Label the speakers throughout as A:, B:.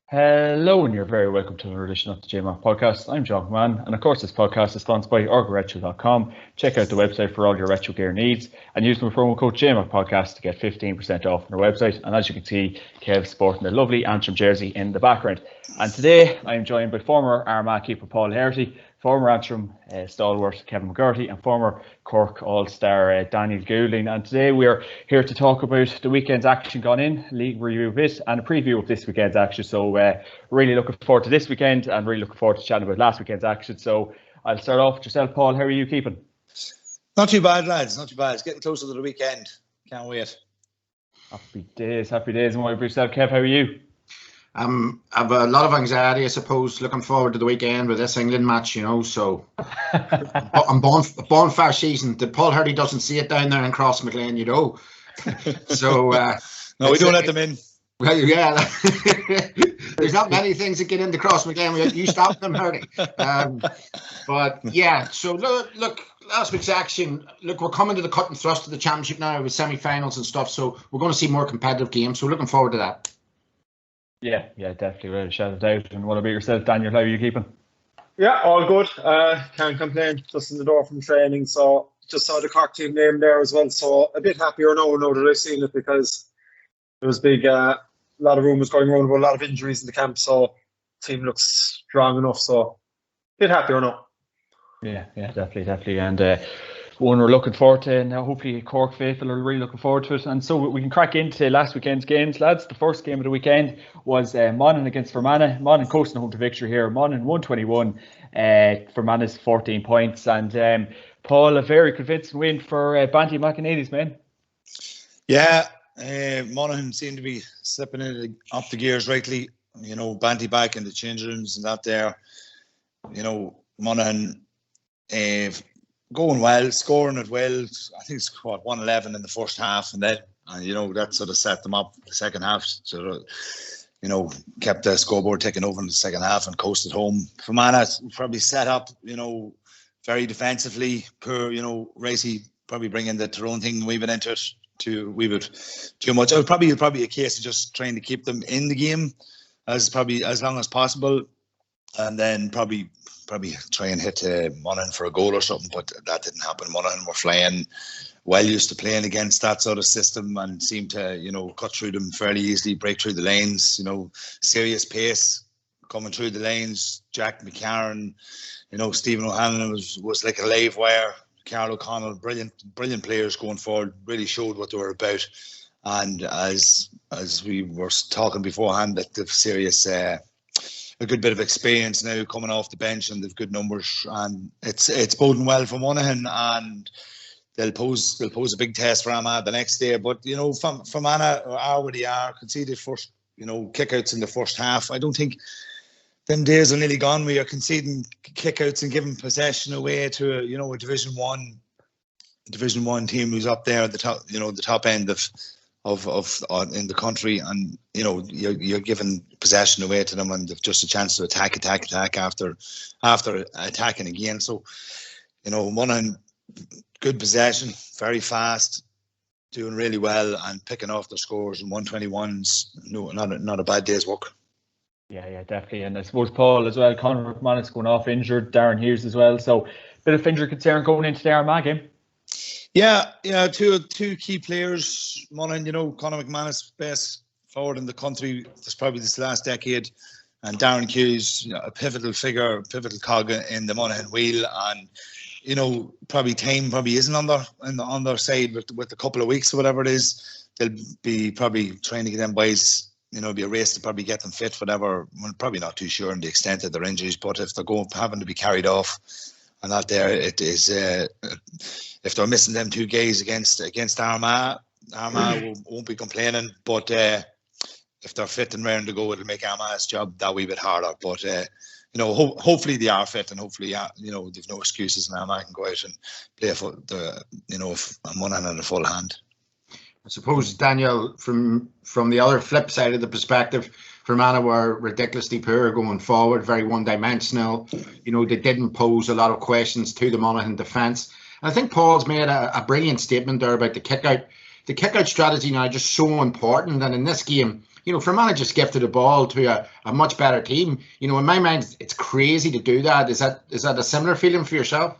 A: Hello, and you're very welcome to another edition of the JMAC podcast. I'm John Mann, and of course, this podcast is sponsored by orgoretro.com. Check out the website for all your retro gear needs and use my promo code JMAC podcast to get 15% off on our website. And as you can see, Kev's sporting a lovely Antrim jersey in the background. And today, I'm joined by former Armagh keeper Paul Laherty, former Antrim stalwart Kevin McGurty, and former Cork All-Star Daniel Goulding. And today we're here to talk about the weekend's action gone in, league review of it, and a preview of this weekend's action. So really looking forward to this weekend and really looking forward to chatting about last weekend's action. So I'll start off with yourself, Paul. How are you keeping?
B: Not too bad, lads. Not too bad. It's getting closer to the weekend. Can't wait.
A: Happy days. And what about yourself, Kev? How are you?
C: I have a lot of anxiety, I suppose, looking forward to the weekend with this England match, so I'm bonfire season. The Paul Hardy doesn't see it down there in Crossmaglen, So
B: no, we don't let them in.
C: Well, yeah, there's not many things that get into Crossmaglen. You stop them, Hardy. But yeah, so look, last week's action. Look, we're coming to the cut and thrust of the championship now with semi-finals and stuff. So we're going to see more competitive games. So looking forward to that.
A: Yeah, definitely. Ready to shout it out. And what about yourself, Daniel? How are you keeping?
D: Yeah, all good. Can't complain. Just in the door from training, so just saw the Cork team name there as well. So a bit happier now that I've seen it, because there was big, a lot of rumours going around about a lot of injuries in the camp. So team looks strong enough. So a bit happier now.
A: Yeah, definitely. And one we're looking forward to now. Hopefully Cork faithful are really looking forward to it, and so we can crack into last weekend's games, lads. The first game of the weekend was Monaghan against Fermanagh. Monaghan coasting home to victory here. Monaghan 121, Fermanagh's 14 points, and Paul, a very convincing win for Banty McInerney's men.
B: Yeah, Monaghan seemed to be slipping it up the gears rightly. Banty back in the change rooms and that there. Monaghan going well, scoring it well. I think it's 111 in the first half, and then that sort of set them up the second half. So kept the scoreboard taking over in the second half and coasted home. Fermanagh probably set up, very defensively. Poor, Racy probably bringing the Tyrone thing weaving into it too much. It was probably a case of just trying to keep them in the game as long as possible, and then probably try and hit Monaghan for a goal or something, but that didn't happen. Monaghan were flying, well used to playing against that sort of system, and seemed to cut through them fairly easily, break through the lanes. Serious pace coming through the lanes. Jack McCarron, Stephen O'Hanlon was like a live wire. Carl O'Connell, brilliant players going forward. Really showed what they were about. And as we were talking beforehand, that they've serious. A good bit of experience now coming off the bench, and they've good numbers, and it's boding well for Monaghan, and they'll pose a big test for Armagh the next day. But Fermanagh are where they are, conceded first kickouts in the first half. I don't think them days are nearly gone. We are conceding kickouts and giving possession away to a Division One team who's up there at the top, the top end of in the country, and you're giving possession away to them, and they've just a chance to attack after attacking again. So Monaghan, good possession, very fast, doing really well, and picking off the scores, and 121's not a bad day's work.
A: Yeah, definitely. And I suppose Paul as well, Conor McManus going off injured, Darren Hughes as well, so bit of injury concern going into the Armagh game.
B: Yeah, two key players. Monaghan, Conor McManus, best forward in the country. This probably this last decade, and Darren Hughes, a pivotal figure, pivotal cog in the Monaghan wheel, and probably time isn't on their side with a couple of weeks or whatever it is. They'll be probably trying to get them boys. Be a race to probably get them fit. Whatever, we're probably not too sure on the extent of their injuries, but if they're having to be carried off, and that there, it is. If they're missing them two guys against Armagh won't be complaining. But if they're fit and raring to go, it'll make Armagh's job that wee bit harder. But hopefully they are fit, and hopefully they've no excuses, and Armagh can go out and play Monaghan in a full hand.
C: I suppose, Daniel, from the other flip side of the perspective, Fermanagh were ridiculously poor going forward, very one-dimensional. They didn't pose a lot of questions to the Monaghan defence. And I think Paul's made a brilliant statement there about the kick-out. The kick-out strategy now is just so important. And in this game, Fermanagh just gifted the ball to a much better team. In my mind, it's crazy to do that. Is that a similar feeling for yourself?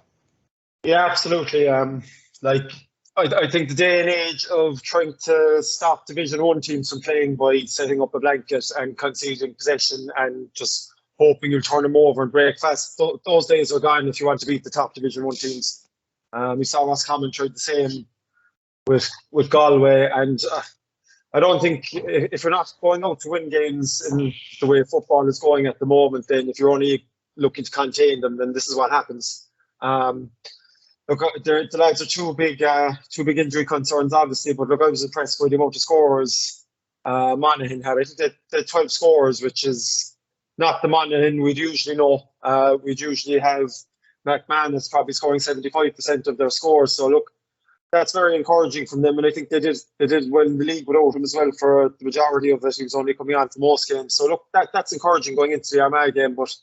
D: Yeah, absolutely. I think the day and age of trying to stop Division 1 teams from playing by setting up a blanket and conceding possession and just hoping you'll turn them over and break fast, those days are gone if you want to beat the top Division 1 teams. We saw Roscommon tried the same with Galway, and I don't think if you're not going out to win games in the way football is going at the moment, then if you're only looking to contain them, then this is what happens. Look, the lads are two big injury concerns, obviously. But look, I was impressed by the amount of scorers Monaghan had. I think they 12 scorers, which is not the Monaghan we'd usually know. We'd usually have McMahon probably scoring 75% of their scores. So look, that's very encouraging from them, and I think they did well in the league without him as well for the majority of it. He was only coming on for most games. So look, that's encouraging going into the Armagh game. But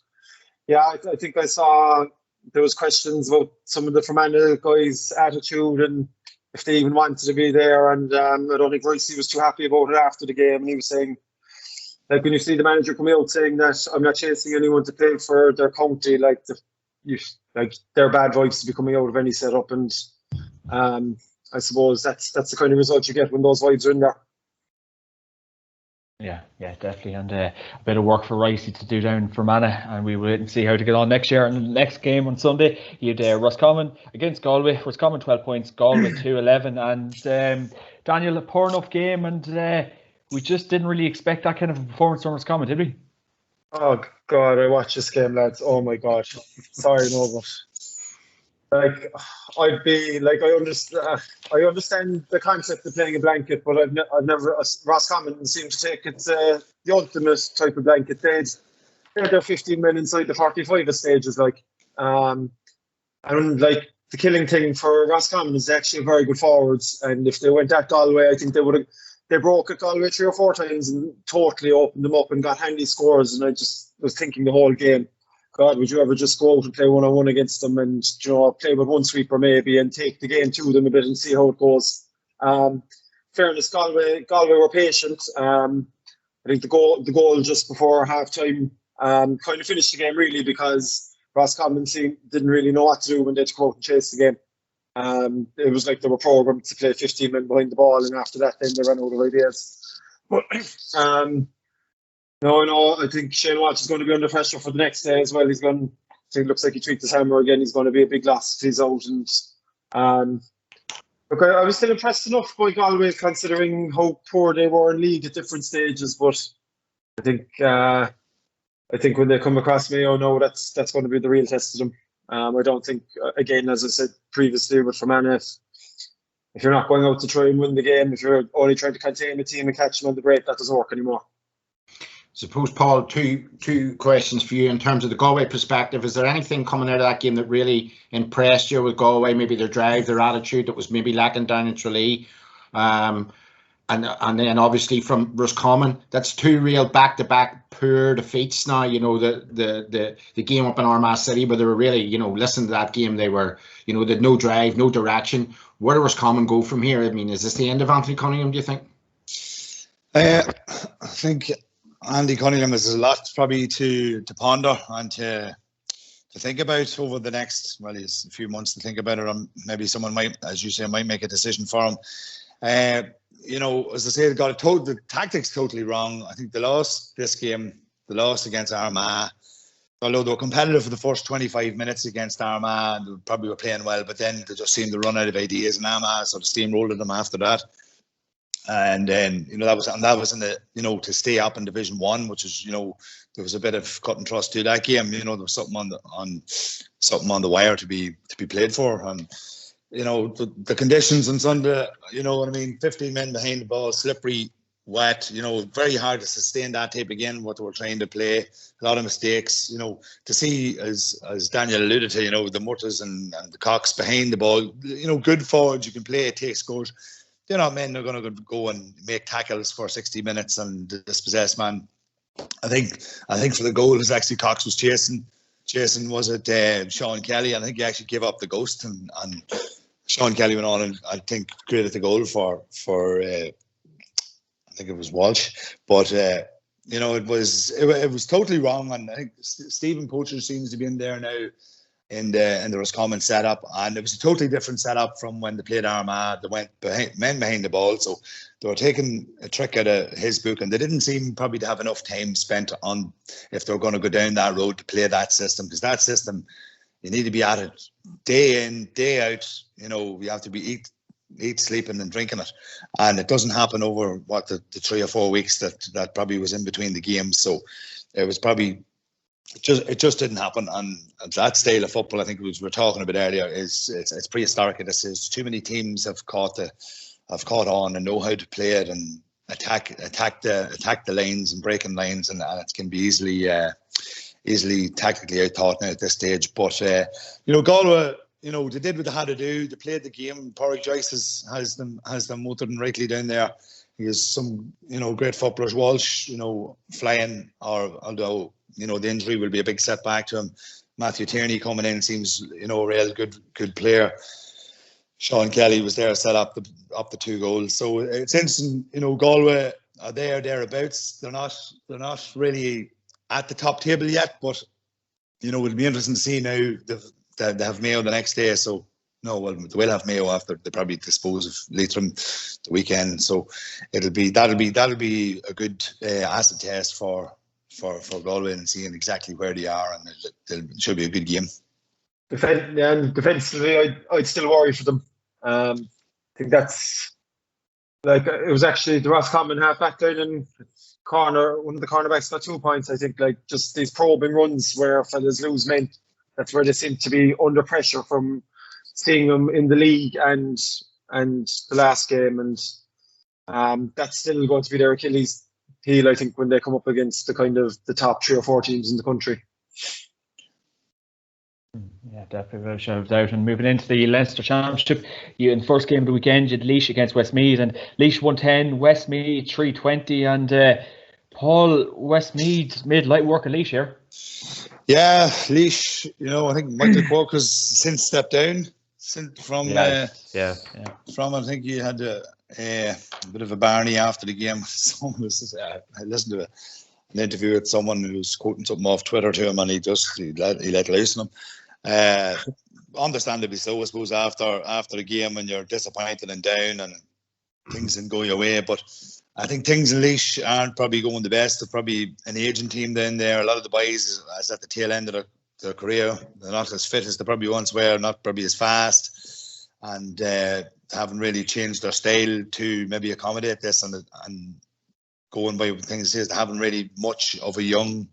D: yeah, I think I saw there was questions about some of the Fermanagh guys' attitude and if they even wanted to be there. And I don't think Ricey was too happy about it after the game. And he was saying, like, when you see the manager come out saying that I'm not chasing anyone to play for their county, like their bad vibes to be coming out of any setup. And I suppose that's the kind of result you get when those vibes are in there.
A: Yeah, definitely. And a bit of work for Ricey to do down for Fermanagh, and we will wait and see how to get on next year. And the next game on Sunday, you had Roscommon against Galway. Roscommon 12 points, Galway 2-11. And Daniel, a poor enough game, and we just didn't really expect that kind of a performance from Roscommon, did we?
D: Oh God, I watched this game, lads. Oh my God. Sorry, no, but like I'd be like I understand the concept of playing a blanket, but I've never Roscommon seemed to take it the ultimate type of blanket. They had their 15 men inside the 45 at stages, like and like the killing thing for Roscommon is actually a very good forwards, and if they went at Galway, I think they broke at Galway 3 or 4 times and totally opened them up and got handy scores. And I just was thinking the whole game, God, would you ever just go out and play 1-on-1 against them and play with one sweeper maybe and take the game to them a bit and see how it goes. Fairness, Galway were patient. I think the goal just before half time kind of finished the game really, because Roscommon didn't really know what to do when they had to go out and chase the game. It was like they were programmed to play 15 men behind the ball, and after that then they ran out of ideas. But No, I think Shane Walsh is going to be under pressure for the next day as well. It looks like he tweaked his hammer again. He's going to be a big loss if he's out. And look, I was still impressed enough by Galway considering how poor they were in league at different stages. But I think when they come across Mayo, that's going to be the real test of them. I don't think, again, as I said previously with Fermanagh, if you're not going out to try and win the game, if you're only trying to contain the team and catch them on the break, that doesn't work anymore.
C: Suppose, Paul, two questions for you in terms of the Galway perspective. Is there anything coming out of that game that really impressed you with Galway? Maybe their drive, their attitude that was maybe lacking down in Tralee, and then obviously from Roscommon, that's 2 real back-to-back poor defeats now. The game up in Armagh City, but they were really, listen to that game. They were, they had no drive, no direction. Where does Roscommon go from here? I mean, is this the end of Anthony Cunningham, do you think?
B: I think Andy Cunningham has a lot probably to ponder and to think about over the next, it's a few months to think about it. Maybe someone might, as you say, might make a decision for him. As I say, they got the tactics totally wrong. I think they lost this game. They lost against Armagh. Although they were competitive for the first 25 minutes against Armagh, and they probably were playing well, but then they just seemed to run out of ideas in Armagh, so they steamrolled them after that. And then, that was in the, to stay up in Division 1, which is, there was a bit of cut and thrust to that game. There was something on the wire to be played for. And, the conditions on Sunday, 15 men behind the ball, slippery, wet, very hard to sustain that type again, what they were trying to play. A lot of mistakes, to see, as Daniel alluded to, the Murtas and the Cox behind the ball, good forwards, you can play, it takes goals. They're not men that are going to go and make tackles for 60 minutes and dispossess man. I think for the goal, it was actually Cox was chasing. Was it Sean Kelly? I think he actually gave up the ghost, and Sean Kelly went on and I think created the goal for I think it was Walsh, but it was totally wrong. And I think Stephen Poacher seems to be in there now in the Roscommon setup, and it was a totally different setup from when they played Armagh. They went men behind the ball, so they were taking a trick out of his book, and they didn't seem probably to have enough time spent on if they were going to go down that road to play that system, because that system, you need to be at it day in, day out. You have to be eat, sleeping and drinking it, and it doesn't happen over the 3 or 4 weeks that probably was in between the games. So it was probably it just didn't happen. And that style of football, I think we were talking about earlier, it's prehistoric. This is too many teams have caught on and know how to play it and attack the lanes and breaking lanes, and it can be easily tactically out thought now at this stage. But Galway, they did what they had to do. They played the game. Pádraig Joyce has them motored and rightly down there. He has some great footballers. Walsh, flying, although the injury will be a big setback to him. Matthew Tierney coming in seems a real good player. Sean Kelly was there, set up the 2 goals. So it's interesting. Galway are thereabouts. They're not really at the top table yet, but it'll be interesting to see now. They have Mayo the next day, so they will have Mayo after they probably dispose of Leitrim the weekend. So that'll be a good acid test for Galway and seeing exactly where they are, and it should be a good game.
D: Defensively, I'd still worry for them. I think that's it was actually the Roscommon half-back line and one of the cornerbacks got 2 points. I think just these probing runs where fellas lose men. That's where they seem to be under pressure from seeing them in the league and the last game, and that's still going to be their Achilles heel, I think, when they come up against the top 3 or 4 teams in the country.
A: Yeah, definitely without a shadow of doubt. And moving into the Leinster Championship, in the first game of the weekend, you had Laois against Westmeath, and Laois 110, Westmeath 320, and Paul, Westmeath made light work of Laois here.
B: Yeah, Laois, I think Michael Cork has since stepped down from I think he had a bit of a barney after the game. I listened to an interview with someone who was quoting something off Twitter to him, and he let loose on him. Understandably so, I suppose, after the game when you're disappointed and down and things didn't go your way. But I think things in Laois aren't probably going the best. They're probably an aging team down there. A lot of the boys is at the tail end of their career. They're not as fit as they probably once were, not probably as fast, and haven't really changed their style to maybe accommodate this. And going by things is they haven't really much of a young,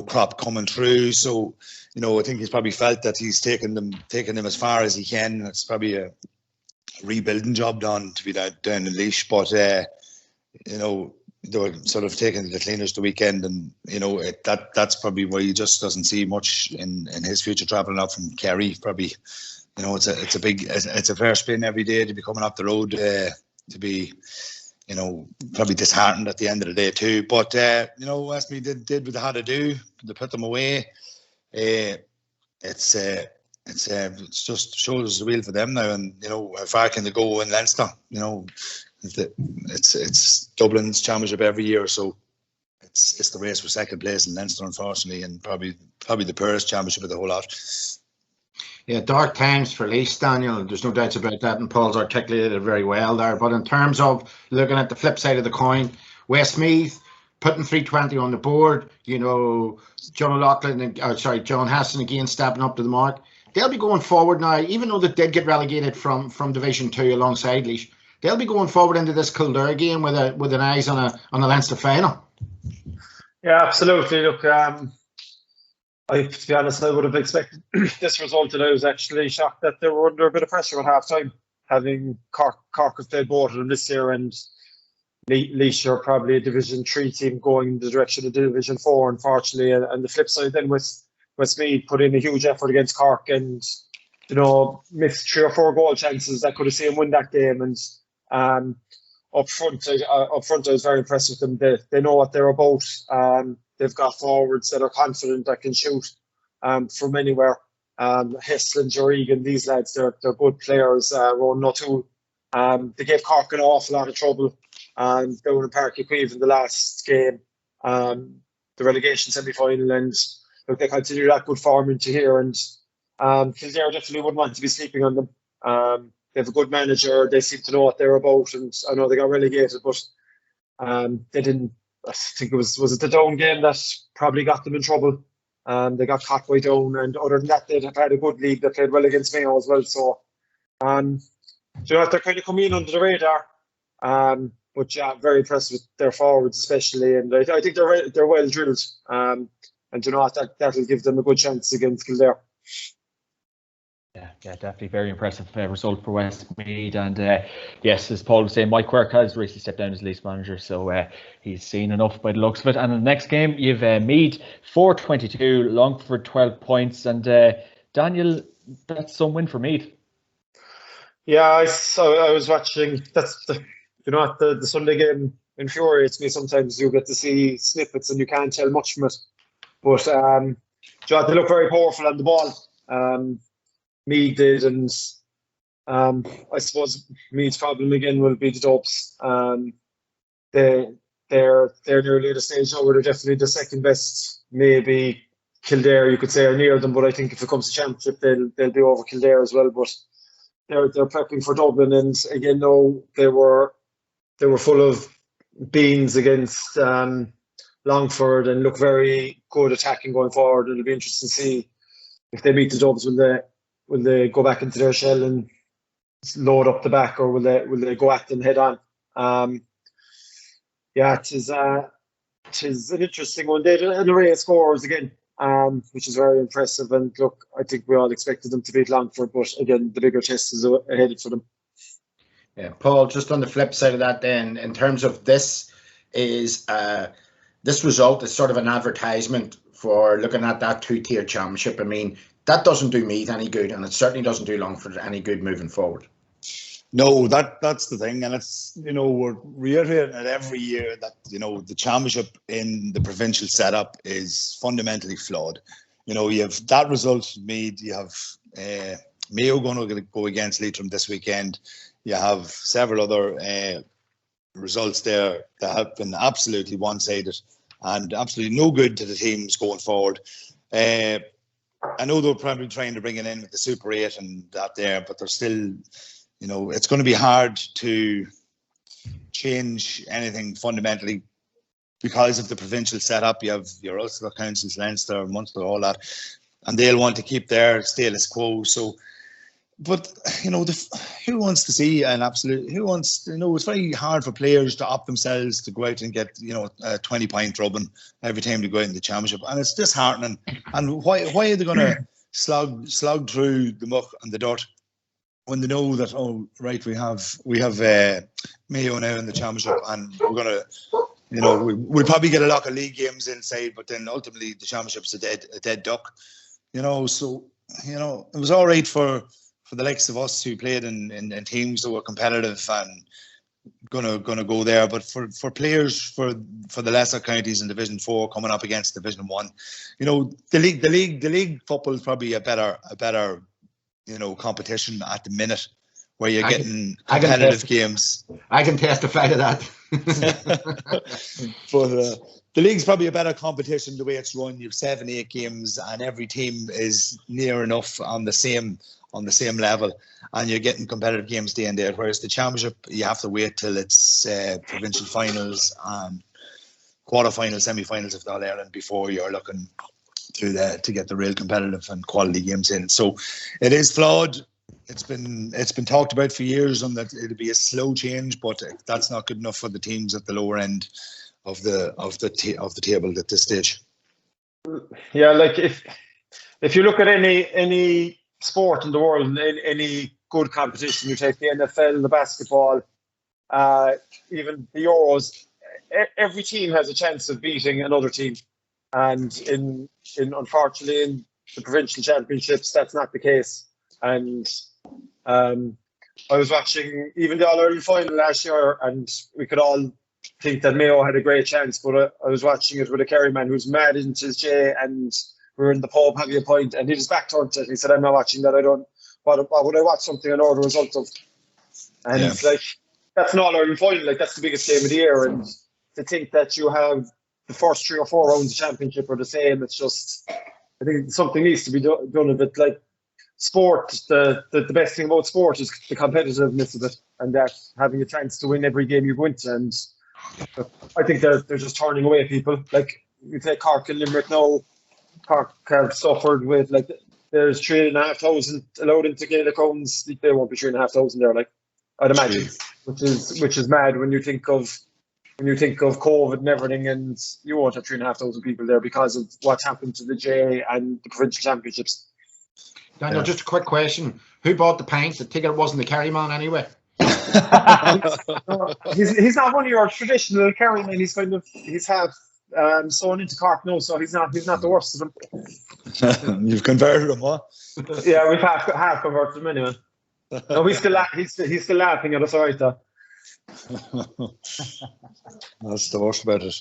B: crop coming through. So, I think he's probably felt that he's taken them as far as he can. It's probably a rebuilding job done to be down in Laois, but they were sort of taking the cleaners the weekend, and that's probably where he just doesn't see much in his future travelling up from Kerry. Probably, it's a fair spin every day to be coming up the road to be, probably disheartened at the end of the day too. But Westmeath did what they had to do. They put them away. It's just shoulders the wheel for them now, and how far can they go in Leinster? It's Dublin's championship every year, so it's the race for second place in Leinster, unfortunately, and probably the poorest championship of the whole lot.
C: Yeah, dark times for Laois, Daniel. There's no doubts about that, and Paul's articulated it very well there. But in terms of looking at the flip side of the coin, Westmeath putting 320 on the board, John Hassan again stepping up to the mark. They'll be going forward now, even though they did get relegated from Division 2 alongside Laois. They'll be going forward into this Kildare game with an eyes on a Leinster final.
D: Yeah, absolutely. Look, to be honest, I would have expected this result, and I was actually shocked that they were under a bit of pressure at half time, having Cork have played both of them this year, and Laois are probably a Division 3 team going in the direction of Division 4, unfortunately. And the flip side then was Westmeath put in a huge effort against Cork and, missed 3 or 4 goal chances that could have seen them win that game. And up front, I was very impressed with them. They know what they're about. They've got forwards that are confident, that can shoot from anywhere. Hessland, Jorrigan, these lads, they're good players. Rowan Nuttall, they gave Cork an awful lot of trouble down in Park Equive in the last game, the relegation semi-final, and look, they continue that good form into here, and Kildare definitely wouldn't want to be sleeping on them. They have a good manager. They seem to know what they're about, and I know they got relegated, but they didn't. I think it was it the Down game that probably got them in trouble. They got caught by Down, and other than that, they'd have had a good league. They played well against Mayo as well. So, they're kind of coming in under the radar. But yeah, very impressed with their forwards, especially, and I think they're well drilled. And that will give them a good chance against Kildare.
A: Yeah, definitely very impressive result for Westmeath. And yes, as Paul was saying, Mike Quirk has recently stepped down as Leeds manager, so he's seen enough by the looks of it. And in the next game, you've Meath 4-22, Longford 12 points. And Daniel, that's some win for Meath.
D: Yeah, I was watching. That's the Sunday game infuriates me. Sometimes you get to see snippets and you can't tell much from it. But they look very powerful on the ball. Meath did, and I suppose Meath's problem again will be the Dubs. They're nearly at a stage now where they're definitely the second best. Maybe Kildare, you could say, are near them, but I think if it comes to championship, they'll be over Kildare as well. But they're prepping for Dublin, and again, no, they were full of beans against Longford and look very good attacking going forward. It'll be interesting to see if they meet the Dubs. Will they go back into their shell and load up the back, or will they go at them head on? It is an interesting one. They had an array of scores again, which is very impressive. And look, I think we all expected them to beat Longford, but again, the bigger test is ahead for them.
C: Yeah, Paul, just on the flip side of that then, in terms of this result is sort of an advertisement for looking at that two-tier championship. I mean, that doesn't do Meath any good, and it certainly doesn't do Longford any good moving forward.
B: No, that's the thing, and it's, we're reiterating it every year that the championship in the provincial setup is fundamentally flawed. You have that result made. You have Mayo going to go against Leitrim this weekend. You have several other results there that have been absolutely one-sided and absolutely no good to the teams going forward. I know they're probably trying to bring it in with the Super 8 and that there, but they're still, it's going to be hard to change anything fundamentally because of the provincial setup. You have your Ulster councils, Leinster, Munster, all that, and they'll want to keep their status quo. So, but who wants to see an absolute? Who wants? It's very hard for players to opt themselves to go out and get a 20-point drubbing every time they go out in the championship, and it's disheartening. And why are they going to slog through the muck and the dirt when they know that we have Mayo now in the championship, and we're going to we'll probably get a lot of league games inside, but then ultimately the championship's a dead duck. So it was all right for the likes of us who played in teams that were competitive and gonna go there, but for players for the lesser counties in Division 4 coming up against Division 1, the league football is probably a better competition at the minute, where you're getting competitive games.
C: I can testify to that.
B: But the league's probably a better competition the way it's run. You have 7-8 games, and every team is near enough on the same level, and you're getting competitive games day in day out. Whereas the championship, you have to wait till it's provincial finals and quarterfinals, semi-finals of the All Ireland before you're looking to get the real competitive and quality games in. So it is flawed. It's been talked about for years, and that it'll be a slow change, but that's not good enough for the teams at the lower end of the table at this stage.
D: Yeah, like if you look at any sport in the world, any good competition, you take the NFL, the basketball, even the Euros, every team has a chance of beating another team. And unfortunately in the provincial championships, that's not the case. And I was watching even the All-Ireland final last year, and we could all think that Mayo had a great chance, but I was watching it with a Kerry man who's mad into his J, and we were in the pub having a pint, and he just back turned it. He said, "I'm not watching that. Why would I watch something I know the result of?" And it's like, that's an All-Ireland final. Like, that's the biggest game of the year, and to think that you have the first 3 or 4 rounds of championship are the same, it's just, I think something needs to be done of it. Like, sport, the best thing about sport is the competitiveness of it, and that having a chance to win every game you go into. And I think they're just turning away people. Like, you take Cork and Limerick now. Cork have suffered with, like, there's 3,500 allowed into Gaelic rounds. There won't be 3,500 there, like, I'd imagine, which is mad when you think of COVID and everything, and you won't have 3,500 people there because of what's happened to the J and the provincial championships.
C: Daniel, just a quick question: who bought the pints? The ticket wasn't the carry man anyway.
D: He's not one of your traditional carry men. He's half sewn into Cork now, so he's not the worst of them.
B: You've converted him, huh?
D: Yeah, we've half converted him anyway. No, he's still laughing at us, all right, though.
B: That's the worst about it.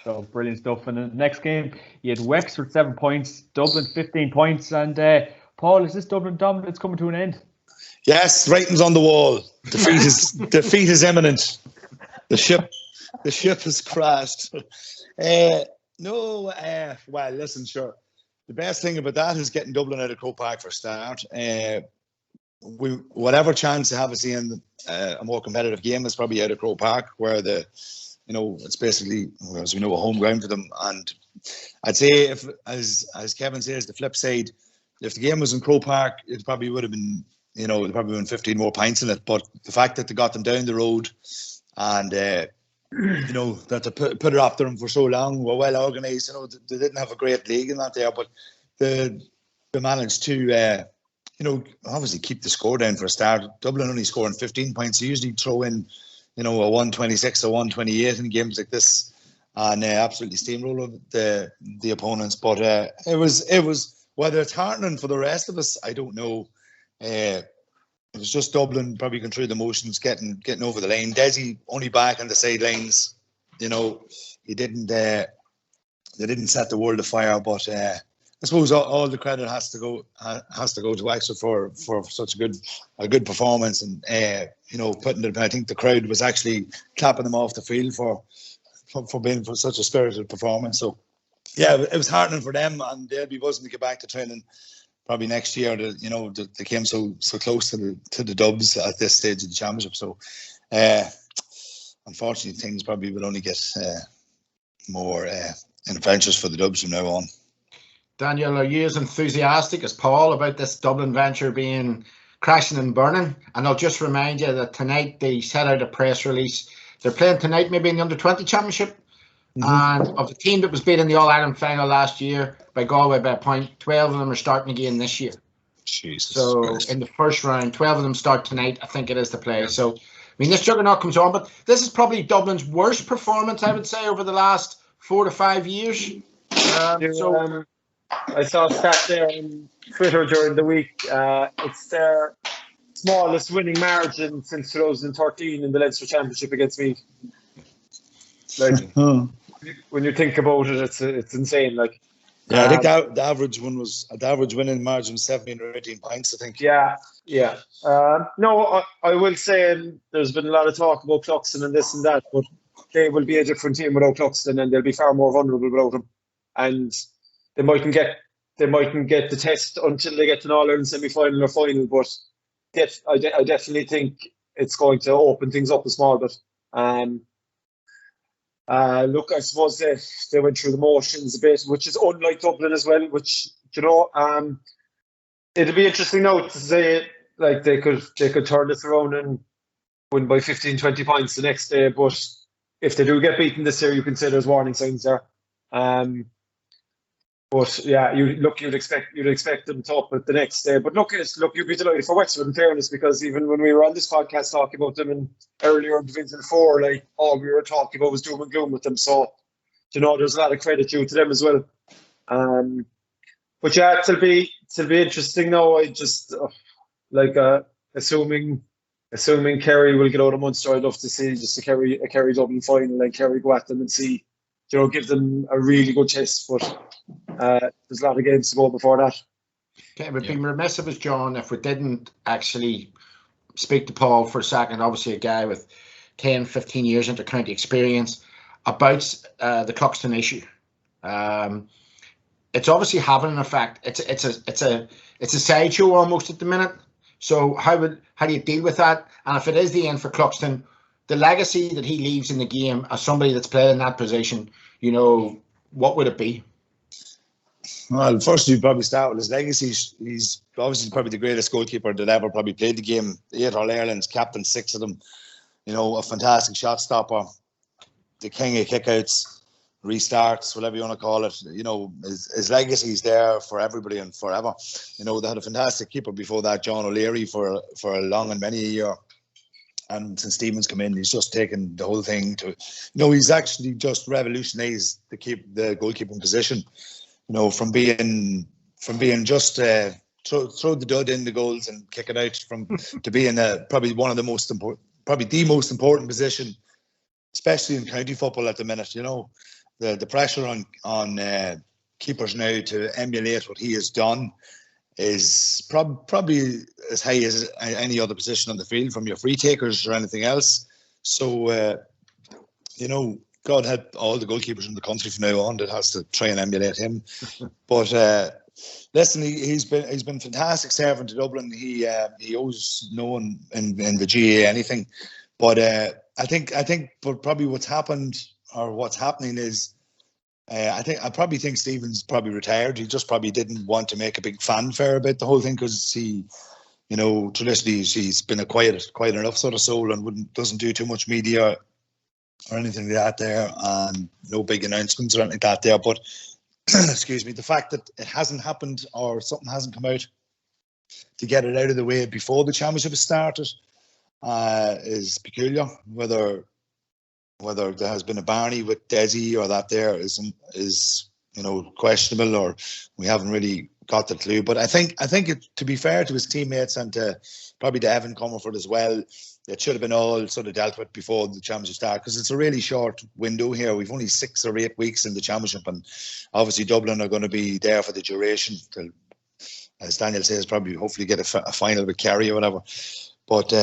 A: So brilliant stuff. And in the next game, you had Wexford 7 points, Dublin 15 points. And Paul, is this Dublin dominance coming to an end?
B: Yes, writing's on the wall. Defeat is imminent. The ship has crashed. Well, listen, sure. The best thing about that is getting Dublin out of Croke Park for a start. Whatever chance to have us in a more competitive game is probably out of Croke Park, where it's basically, as we know, a home ground for them. And I'd say, if, as Kevin says, the flip side, if the game was in Croke Park, it probably would have been, there probably been 15 more pints in it. But the fact that they got them down the road and that they put it after them for so long, were well organised. They didn't have a great league in that there, but they managed to, obviously keep the score down for a start. Dublin only scoring 15 points. They usually throw in, a 126 or 128 in games like this, and absolutely steamroll the opponents. But it was whether it's heartening for the rest of us, I don't know. It was just Dublin probably going through the motions, getting over the line. Desi only back on the sidelines. He didn't. They didn't set the world afire, but I suppose all the credit has to go to Wexford for such a good performance, and putting it. I think the crowd was actually clapping them off the field for being for such a spirited performance. So yeah, it was heartening for them, and they'll be buzzing to get back to training probably next year. They came so close to the Dubs at this stage of the championship. So unfortunately, things probably will only get more adventures for the Dubs from now on.
C: Daniel, are you as enthusiastic as Paul about this Dublin venture being crashing and burning? And I'll just remind you that tonight they set out a press release. They're playing tonight maybe in the Under-20 Championship. Mm-hmm. And of the team that was beaten in the All-Ireland final last year by Galway by a point, 12 of them are starting again this year.
B: Jesus
C: so
B: Christ.
C: In the first round, 12 of them start tonight, I think it is to play. So, this juggernaut comes on, but this is probably Dublin's worst performance, I would say, over the last 4 to 5 years.
D: I saw a stat there on Twitter during the week. It's their smallest winning margin since 2013 in the Leinster Championship against Meath. Like, when you think about it, it's insane. Like,
B: yeah, I think the average winning margin was 17 or 18 points, I think.
D: Yeah. No, I will say there's been a lot of talk about Cluxton and this and that, but they will be a different team without Cluxton, and they'll be far more vulnerable without him. And they mightn't get the test until they get to an All-Ireland semi-final or final, but I definitely think it's going to open things up a small bit. Look, I suppose they went through the motions a bit, which is unlike Dublin as well, which, it'll be interesting now to say, like, they could turn this around and win by 15, 20 points the next day, but if they do get beaten this year, you can say there's warning signs there. But yeah, you'd expect them to up it the next day. But look, you'd be delighted for Wexford, in fairness, because even when we were on this podcast talking about them earlier in Division 4, like, all we were talking about was doom and gloom with them. So, there's a lot of credit due to them as well. But yeah, it'll be interesting now. I just assuming Kerry will get out of Munster, I'd love to see just a Kerry Dublin final and Kerry go at them and see, give them a really good test. But there's a lot of games to go before that.
C: Okay, it would be remiss of us, John, if we didn't actually speak to Paul for a second, obviously a guy with 10, 15 years inter-county experience, about the Cluxton issue. It's obviously having an effect. It's a sideshow almost at the minute. So how do you deal with that? And if it is the end for Cluxton, the legacy that he leaves in the game as somebody that's played in that position, you know, what would it be?
B: Well, first you probably start with his legacy. He's obviously probably the greatest goalkeeper that ever probably played the game. 8 All-Irelands, captain 6 of them. You know, a fantastic shot stopper, the king of kickouts, restarts, whatever you want to call it. You know, his legacy is there for everybody and forever. You know, they had a fantastic keeper before that, John O'Leary, for a long and many a year. And since Stephen's come in, he's just taken the whole thing to, you know, he's actually just revolutionised the goalkeeping position. You know, from being just throw the dud in the goals and kick it out, to being probably one of the most important, probably the most important position, especially in county football at the minute. You know, the pressure on keepers now to emulate what he has done is probably as high as any other position on the field, from your free takers or anything else. So, you know, God help all the goalkeepers in the country from now on that has to try and emulate him. But listen, he's been fantastic servant to Dublin. He owes no one in the GAA anything. But I think probably what's happened or what's happening is, I probably think Stephen's probably retired. He just probably didn't want to make a big fanfare about the whole thing, because he, you know, traditionally he's been a quiet enough sort of soul and doesn't do too much media or anything like that there, and no big announcements or anything like that there. But excuse me, the fact that it hasn't happened or something hasn't come out to get it out of the way before the championship has started is peculiar. Whether there has been a Barney with Desi or that there is you know, questionable, or we haven't really got the clue. But I think to be fair to his teammates and probably to Evan Comerford as well, it should have been all sort of dealt with before the championship start, because it's a really short window here. We've only 6 or 8 weeks in the championship, and obviously Dublin are going to be there for the duration till, as Daniel says, probably hopefully get a final with Kerry or whatever. But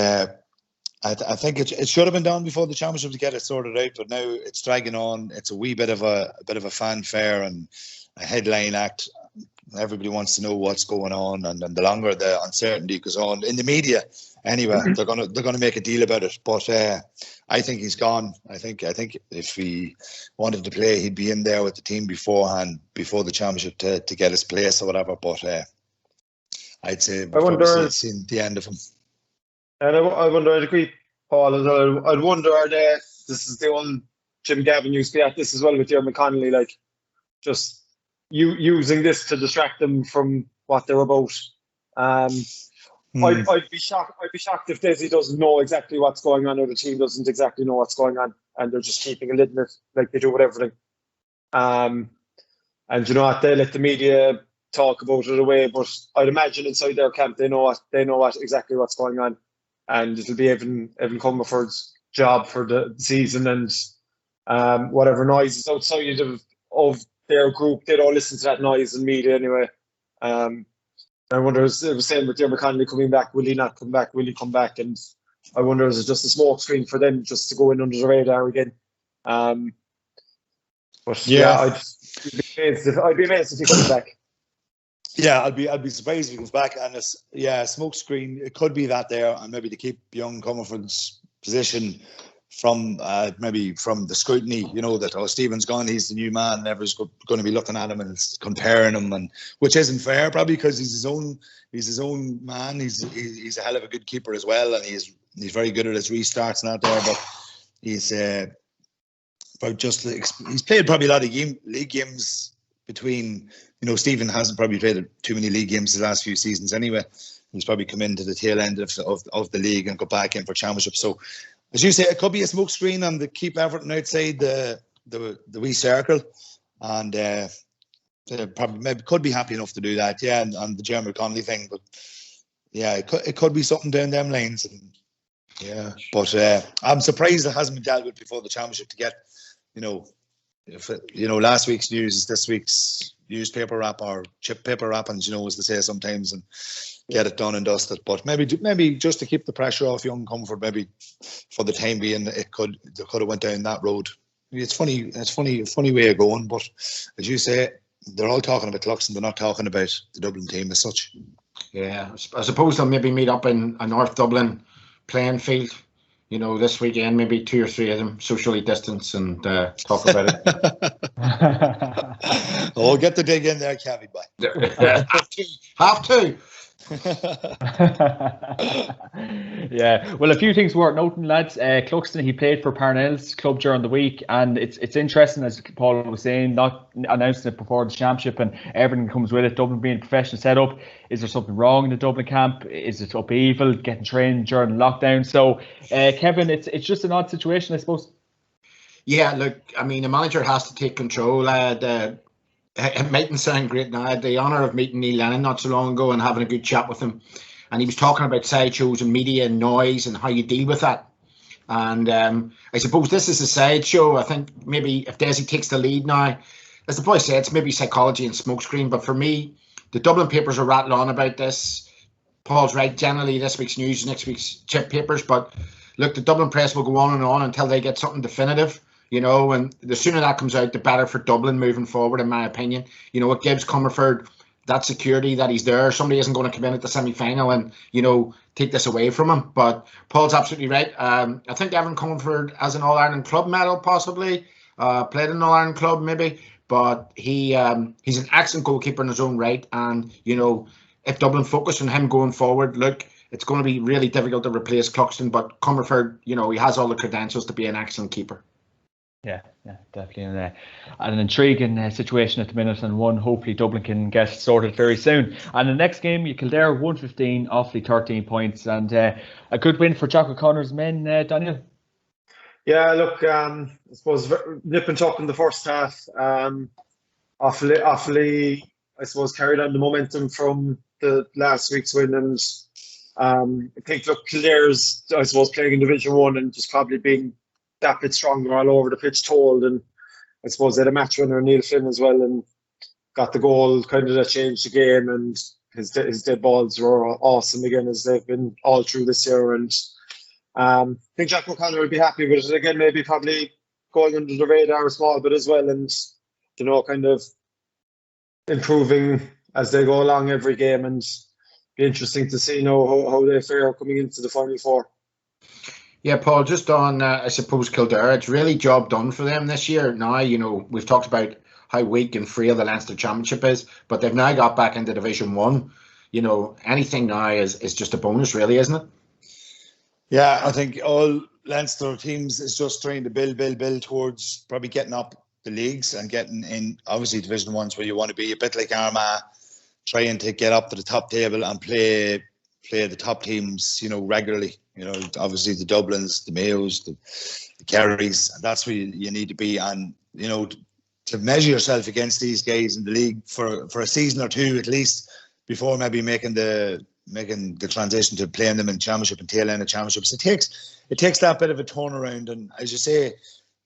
B: I think it should have been done before the championship to get it sorted out, but now it's dragging on. It's a wee bit of a fanfare and a headline act. Everybody wants to know what's going on, and the longer the uncertainty goes on in the media, anyway, they're gonna make a deal about it. But I think he's gone. I think if he wanted to play, he'd be in there with the team beforehand, before the championship, to get his place or whatever. But I'd say we've seen the end of him.
D: And I wonder, I'd agree, Paul, as well. I'd wonder, this is the old Jim Gavin used to be at this as well with Dermot Connolly, like, just using this to distract them from what they're about. I'd be shocked if Desi doesn't know exactly what's going on, or the team doesn't exactly know what's going on, and they're just keeping a lid on it like they do with everything. And you know what, they let the media talk about it away, but I'd imagine inside their camp they know exactly what's going on. And it'll be Evan Comerford's job for the season, and whatever noise is outside of their group, they don't listen to that noise in media anyway. I wonder, it was saying with Dermot Connolly coming back, will he not come back? Will he come back? And I wonder, is it just a smoke screen for them just to go in under the radar again? But yeah, I'd be amazed if he comes back.
B: Yeah, I'd be surprised if he comes back. And smoke screen, it could be that there, and maybe to keep young Comerford's position from maybe from the scrutiny, you know, that Stephen's gone, he's the new man, and everyone's going to be looking at him and comparing him, and which isn't fair, probably, because he's his own man. He's a hell of a good keeper as well, and he's very good at his restarts and that there. But he's he's played probably a lot of league games between. You know, Stephen hasn't probably played too many league games the last few seasons anyway. He's probably come into the tail end of the league and go back in for championship. So, as you say, it could be a smoke screen and to keep Everton outside the wee circle, and probably maybe could be happy enough to do that. Yeah, and the Dermot Connolly thing, but yeah, it could be something down them lanes. And yeah, but I'm surprised it hasn't been dealt with before the championship to get, you know, if last week's news is this week's newspaper wrap or chip paper wrappings, as they say sometimes, and get it done and dusted. But maybe just to keep the pressure off young Comerford, maybe for the time being, they could have went down that road. It's funny way of going, but as you say, they're all talking about Cluxton. They're not talking about the Dublin team as such.
C: Yeah, I suppose they'll maybe meet up in a North Dublin playing field, this weekend, maybe 2 or 3 of them socially distance and talk about it.
B: Oh, get the dig in there, Cavi boy.
C: Have to.
A: Yeah, well, a few things worth noting, lads. Cluxton, he played for Parnell's club during the week, and it's interesting, as Paul was saying, not announcing it before the championship and everything comes with it. Dublin being a professional setup. Is there something wrong in the Dublin camp? Is it upheaval, getting trained during lockdown? So, Kevin, it's just an odd situation, I suppose.
C: Yeah, look, I mean, the manager has to take control. It mightn't sound great now. I had the honour of meeting Neil Lennon not so long ago and having a good chat with him. And he was talking about sideshows and media and noise and how you deal with that. And I suppose this is a sideshow. I think maybe if Desi takes the lead now, as the boy said, it's maybe psychology and smokescreen. But for me, the Dublin papers are rattling on about this. Paul's right. Generally, this week's news, next week's chip papers. But look, the Dublin press will go on and on until they get something definitive. And the sooner that comes out, the better for Dublin moving forward, in my opinion. It gives Comerford that security that he's there. Somebody isn't going to come in at the semi-final and, take this away from him. But Paul's absolutely right. I think Evan Comerford has an All-Ireland club medal, possibly. Played in an All-Ireland club, maybe. But he's an excellent goalkeeper in his own right. And, if Dublin focus on him going forward, look, it's going to be really difficult to replace Cluxton. But Comerford, he has all the credentials to be an excellent keeper.
A: Yeah, definitely an intriguing situation at the minute, and one hopefully Dublin can get sorted very soon. And the next game, Kildare 115, Offaly 13 points, and a good win for Jack O'Connor's men, Daniel.
D: Yeah, look, I suppose nip and tuck in the first half. Offaly, I suppose, carried on the momentum from the last week's win, and I think, look, Kildare's, I suppose, playing in Division 1 and just probably being that bit stronger all over the pitch told, and I suppose they had a match winner, Neil Flynn, as well, and got the goal kind of that changed the game, and his dead balls were awesome again, as they've been all through this year. And I think Jack O'Connor will be happy with it again, maybe probably going under the radar a small bit as well, and kind of improving as they go along every game, and be interesting to see how they fare coming into the Final Four.
C: Yeah, Paul, just on, I suppose, Kildare, it's really job done for them this year. Now, we've talked about how weak and frail the Leinster Championship is, but they've now got back into Division 1. Anything now is just a bonus, really, isn't it?
B: Yeah, I think all Leinster teams is just trying to build towards probably getting up the leagues and getting in, obviously, Division 1's where you want to be, a bit like Armagh, trying to get up to the top table and play the top teams, regularly. Obviously the Dublins, the Mayos, the Kerrys, and that's where you need to be. And, to measure yourself against these guys in the league for a season or two at least, before maybe making the transition to playing them in Championship and tail end of Championships. It takes that bit of a turnaround. And as you say,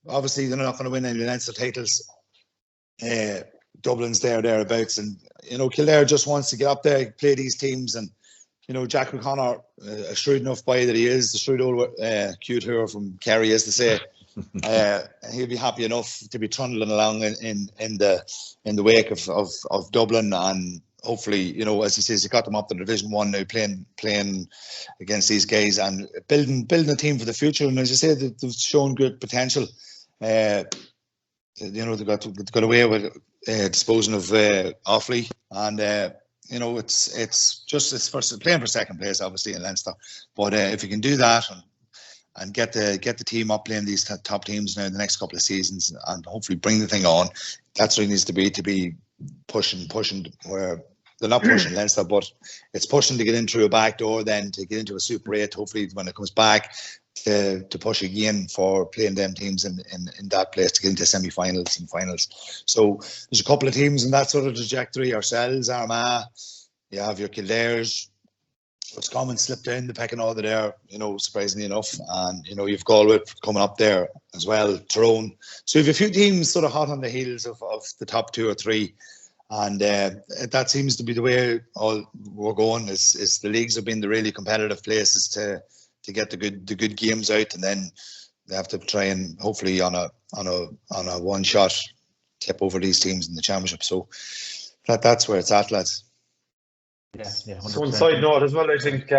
B: obviously they're not going to win any Leinster titles. Dublin's thereabouts. And, Kildare just wants to get up there, play these teams. And, Jack O'Connor, a shrewd enough boy that he is, the shrewd old cute hero from Kerry, as they say, he'll be happy enough to be trundling along in the wake of Dublin, and hopefully, as he says, he got them up to Division 1 now, playing against these guys and building a team for the future. And as you say, they've shown good potential. They got away with disposing of Offaly, and it's playing for second place, obviously, in Leinster. But if you can do that and get the team up playing these top teams now in the next couple of seasons, and hopefully bring the thing on, that's what it needs to be pushing where they're not pushing Leinster, but it's pushing to get in through a back door, then to get into a Super 8, hopefully when it comes back, to push again for playing them teams in that place to get into semi-finals and finals. So there's a couple of teams in that sort of trajectory. Ourselves, Armagh, you have your Kildares, Roscommon slipped down the pecking order there, surprisingly enough. And, you've Galway coming up there as well, Tyrone. So you have a few teams sort of hot on the heels of the top 2 or 3. And that seems to be the way all we're going. Is the leagues have been the really competitive places to get the good games out, and then they have to try and hopefully on a one shot tip over these teams in the championship. So that's where it's at, lads.
A: Yeah, 100%.
D: So one side note as well, I think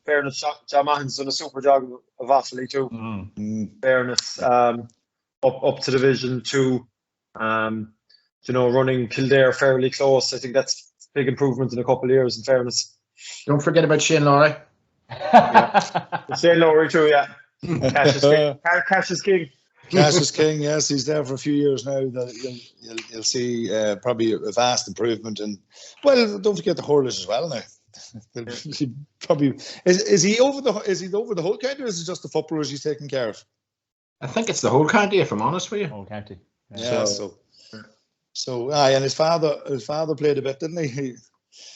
D: fairness, John Mahon's done a super job of Offaly too. Fairness, up to Division 2. Running Kildare fairly close. I think that's a big improvement in a couple of years, in fairness.
C: Don't forget about Shane Lowry.
D: Shane Lowry too, yeah. Cash is king.
B: Cash is king, yes. He's there for a few years now. You'll see probably a vast improvement. And, well, don't forget the hurlers as well now. He probably is he over the whole county, or is it just the footballers he's taking care of?
C: I think it's the whole county, if I'm honest with you.
A: Whole county.
B: Yeah, so and his father played a bit, didn't he?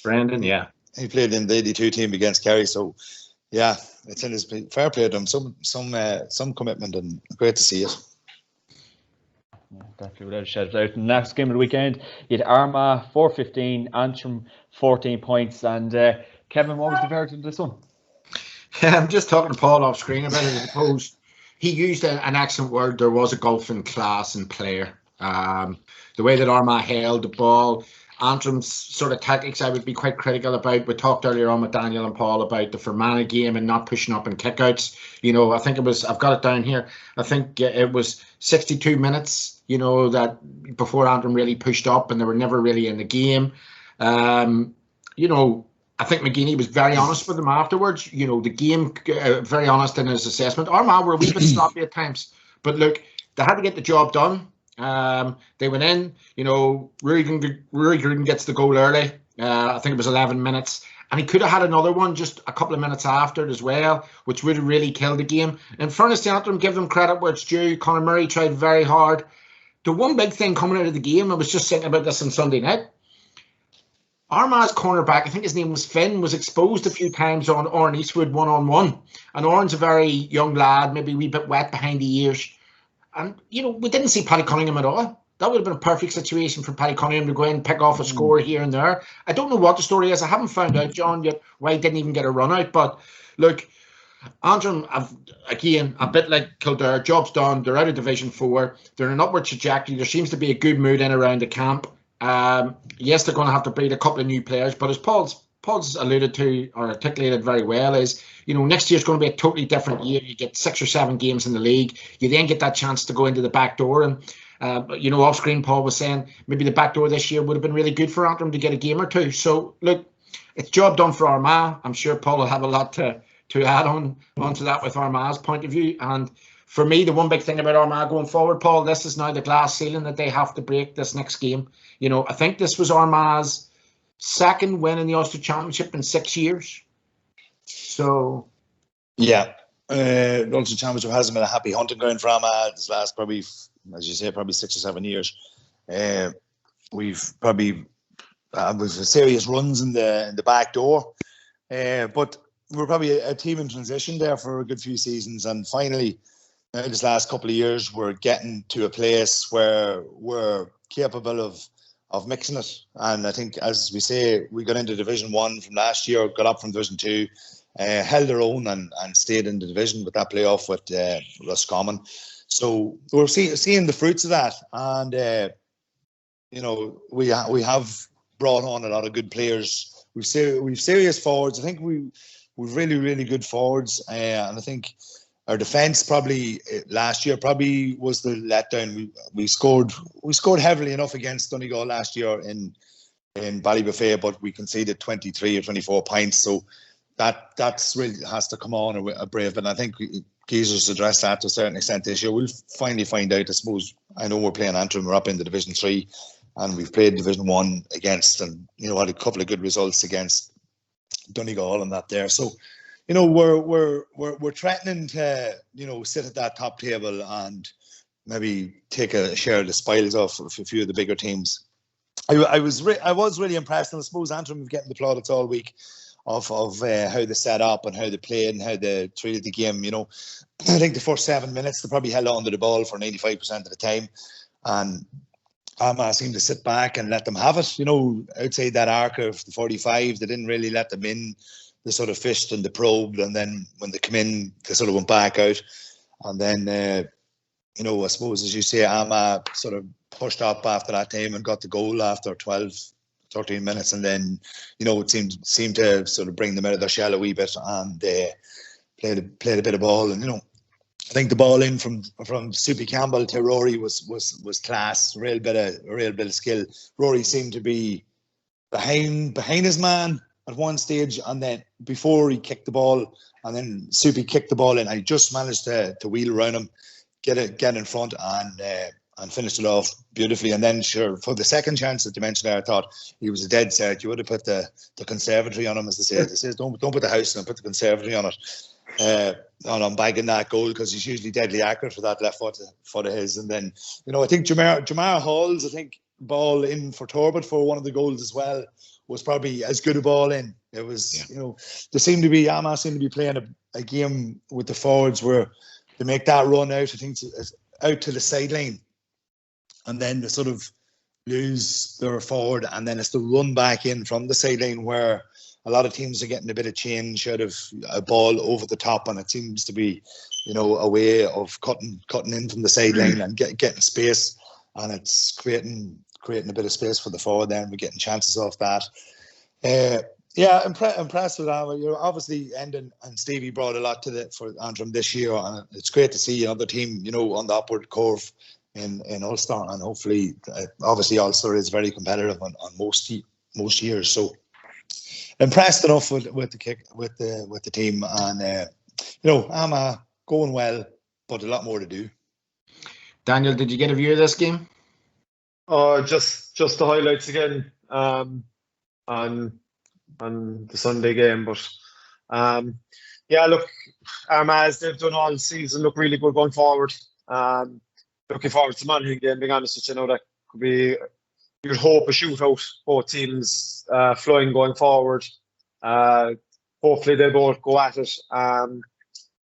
C: Brendan, yeah.
B: He played in the 82 team against Kerry, so yeah, it's in his fair play to him. Some commitment, and great to see it.
A: Yeah, definitely, without a shadow of doubt. The next game of the weekend, you had Armagh 4-15, Antrim 14 points, and Kevin, what was the verdict of this one?
C: I'm just talking to Paul off screen about it. I suppose he used an excellent word. There was a gulf in class and player. The way that Armagh held the ball, Antrim's sort of tactics I would be quite critical about. We talked earlier on with Daniel and Paul about the Fermanagh game and not pushing up in kickouts. I think it was, I've got it down here, I think it was 62 minutes, that before Antrim really pushed up, and they were never really in the game. I think McGeaney was very honest with them afterwards. The game, very honest in his assessment. Armagh were a wee bit sloppy at times, but look, they had to get the job done. They went in, Rory Gruden gets the goal early. I think it was 11 minutes. And he could have had another one just a couple of minutes after it as well, which would have really killed the game. In fairness to Antrim, give them credit where it's due. Conor Murray tried very hard. The one big thing coming out of the game, I was just thinking about this on Sunday night. Armagh's cornerback, I think his name was Finn, was exposed a few times on Oran Eastwood one-on-one. And Oran's a very young lad, maybe a wee bit wet behind the ears. And, we didn't see Paddy Cunningham at all. That would have been a perfect situation for Paddy Cunningham to go in and pick off a score here and there. I don't know what the story is. I haven't found out, John, yet why he didn't even get a run out. But, look, Antrim, again, a bit like Kildare, job's done. They're out of Division 4. They're in an upward trajectory. There seems to be a good mood in around the camp. Yes, they're going to have to beat a couple of new players. But as Paul's alluded to or articulated very well is, next year's going to be a totally different year. You get 6 or 7 games in the league. You then get that chance to go into the back door. And, off screen, Paul was saying maybe the back door this year would have been really good for Antrim to get a game or two. So, look, it's job done for Armagh. I'm sure Paul will have a lot to add onto that with Armagh's point of view. And for me, the one big thing about Armagh going forward, Paul, this is now the glass ceiling that they have to break this next game. I think this was Armagh's second win in the Ulster Championship in 6 years. So,
B: yeah, the Ulster Championship hasn't been a happy hunting ground for Armagh this last probably, as you say, probably 6 or 7 years. We've probably with serious runs in the back door, but we're probably a team in transition there for a good few seasons, and finally, this last couple of years, we're getting to a place where we're capable of mixing it. And I think, as we say, we got into Division 1 from last year, got up from Division 2, held our own and stayed in the division with that playoff with Roscommon. So we're seeing the fruits of that. And, we have brought on a lot of good players. We've serious forwards. I think we've really, really good forwards. And I think our defence probably last year probably was the letdown. We scored heavily enough against Donegal last year in Ballybuffet, but we conceded 23 or 24 points. So that's really has to come on a brave. And I think Geezer's addressed that to a certain extent this year. We'll finally find out. I suppose I know we're playing Antrim. We're up in the Division 3, and we've played Division 1 against, and had a couple of good results against Donegal and that there. So. We're threatening to, sit at that top table and maybe take a share of the spoils off of a few of the bigger teams. I was really impressed, and I suppose Antrim have getting the plaudits all week. of how they set up and how they played and how they treated the game. You know, I think the first 7 minutes they probably held on to the ball for 95% of the time, and Armagh seemed to sit back and let them have it. You know, outside that arc of the 45, they didn't really let them in. They sort of fished and they probed, and then when they come in, they sort of went back out. And then, you know, I suppose, as you say, Armagh sort of pushed up after that time and got the goal after 12, 13 minutes. And then, you know, it seemed to sort of bring them out of their shell a wee bit, and played a bit of ball. And, you know, I think the ball in from Soupy Campbell to Rory was class, a real bit of skill. Rory seemed to be behind his man at one stage, and then before he kicked the ball, and then Soupy kicked the ball in, and he just managed to wheel around him, get in front, and finished it off beautifully. And then, sure, for the second chance that you mentioned there, I thought he was a dead set. You would have put the conservatory on him, as they say. They say don't put the house on, put the conservatory on it. On bagging that goal, because he's usually deadly accurate for that left foot of his. And then, you know, I think Jamar Hall's, I think, ball in for Talbot for one of the goals as well was probably as good a ball in. It was, you know, Armagh seemed to be playing a game with the forwards where they make that run out, I think, out to the sideline, and then they sort of lose their forward, and then it's the run back in from the sideline where a lot of teams are getting a bit of change out of a ball over the top, and it seems to be, you know, a way of cutting in from the sideline and getting space, and it's creating a bit of space for the forward there, and we're getting chances off that. Yeah, impressed with that. You know, obviously, Endon and Stevie brought a lot for Antrim this year, and it's great to see another team, you know, on the upward curve in Ulster, and hopefully, obviously, Ulster is very competitive on most years. So impressed enough with the team, and you know, Armagh going well, but a lot more to do.
C: Daniel, did you get a view of this game?
D: Just the highlights again on the Sunday game, but yeah, look, Armagh, as they've done all season, look really good going forward. Looking forward to the Monaghan game, being honest with you. Know that could be, you'd hope, a shootout, both teams flying going forward. Hopefully they both go at it. And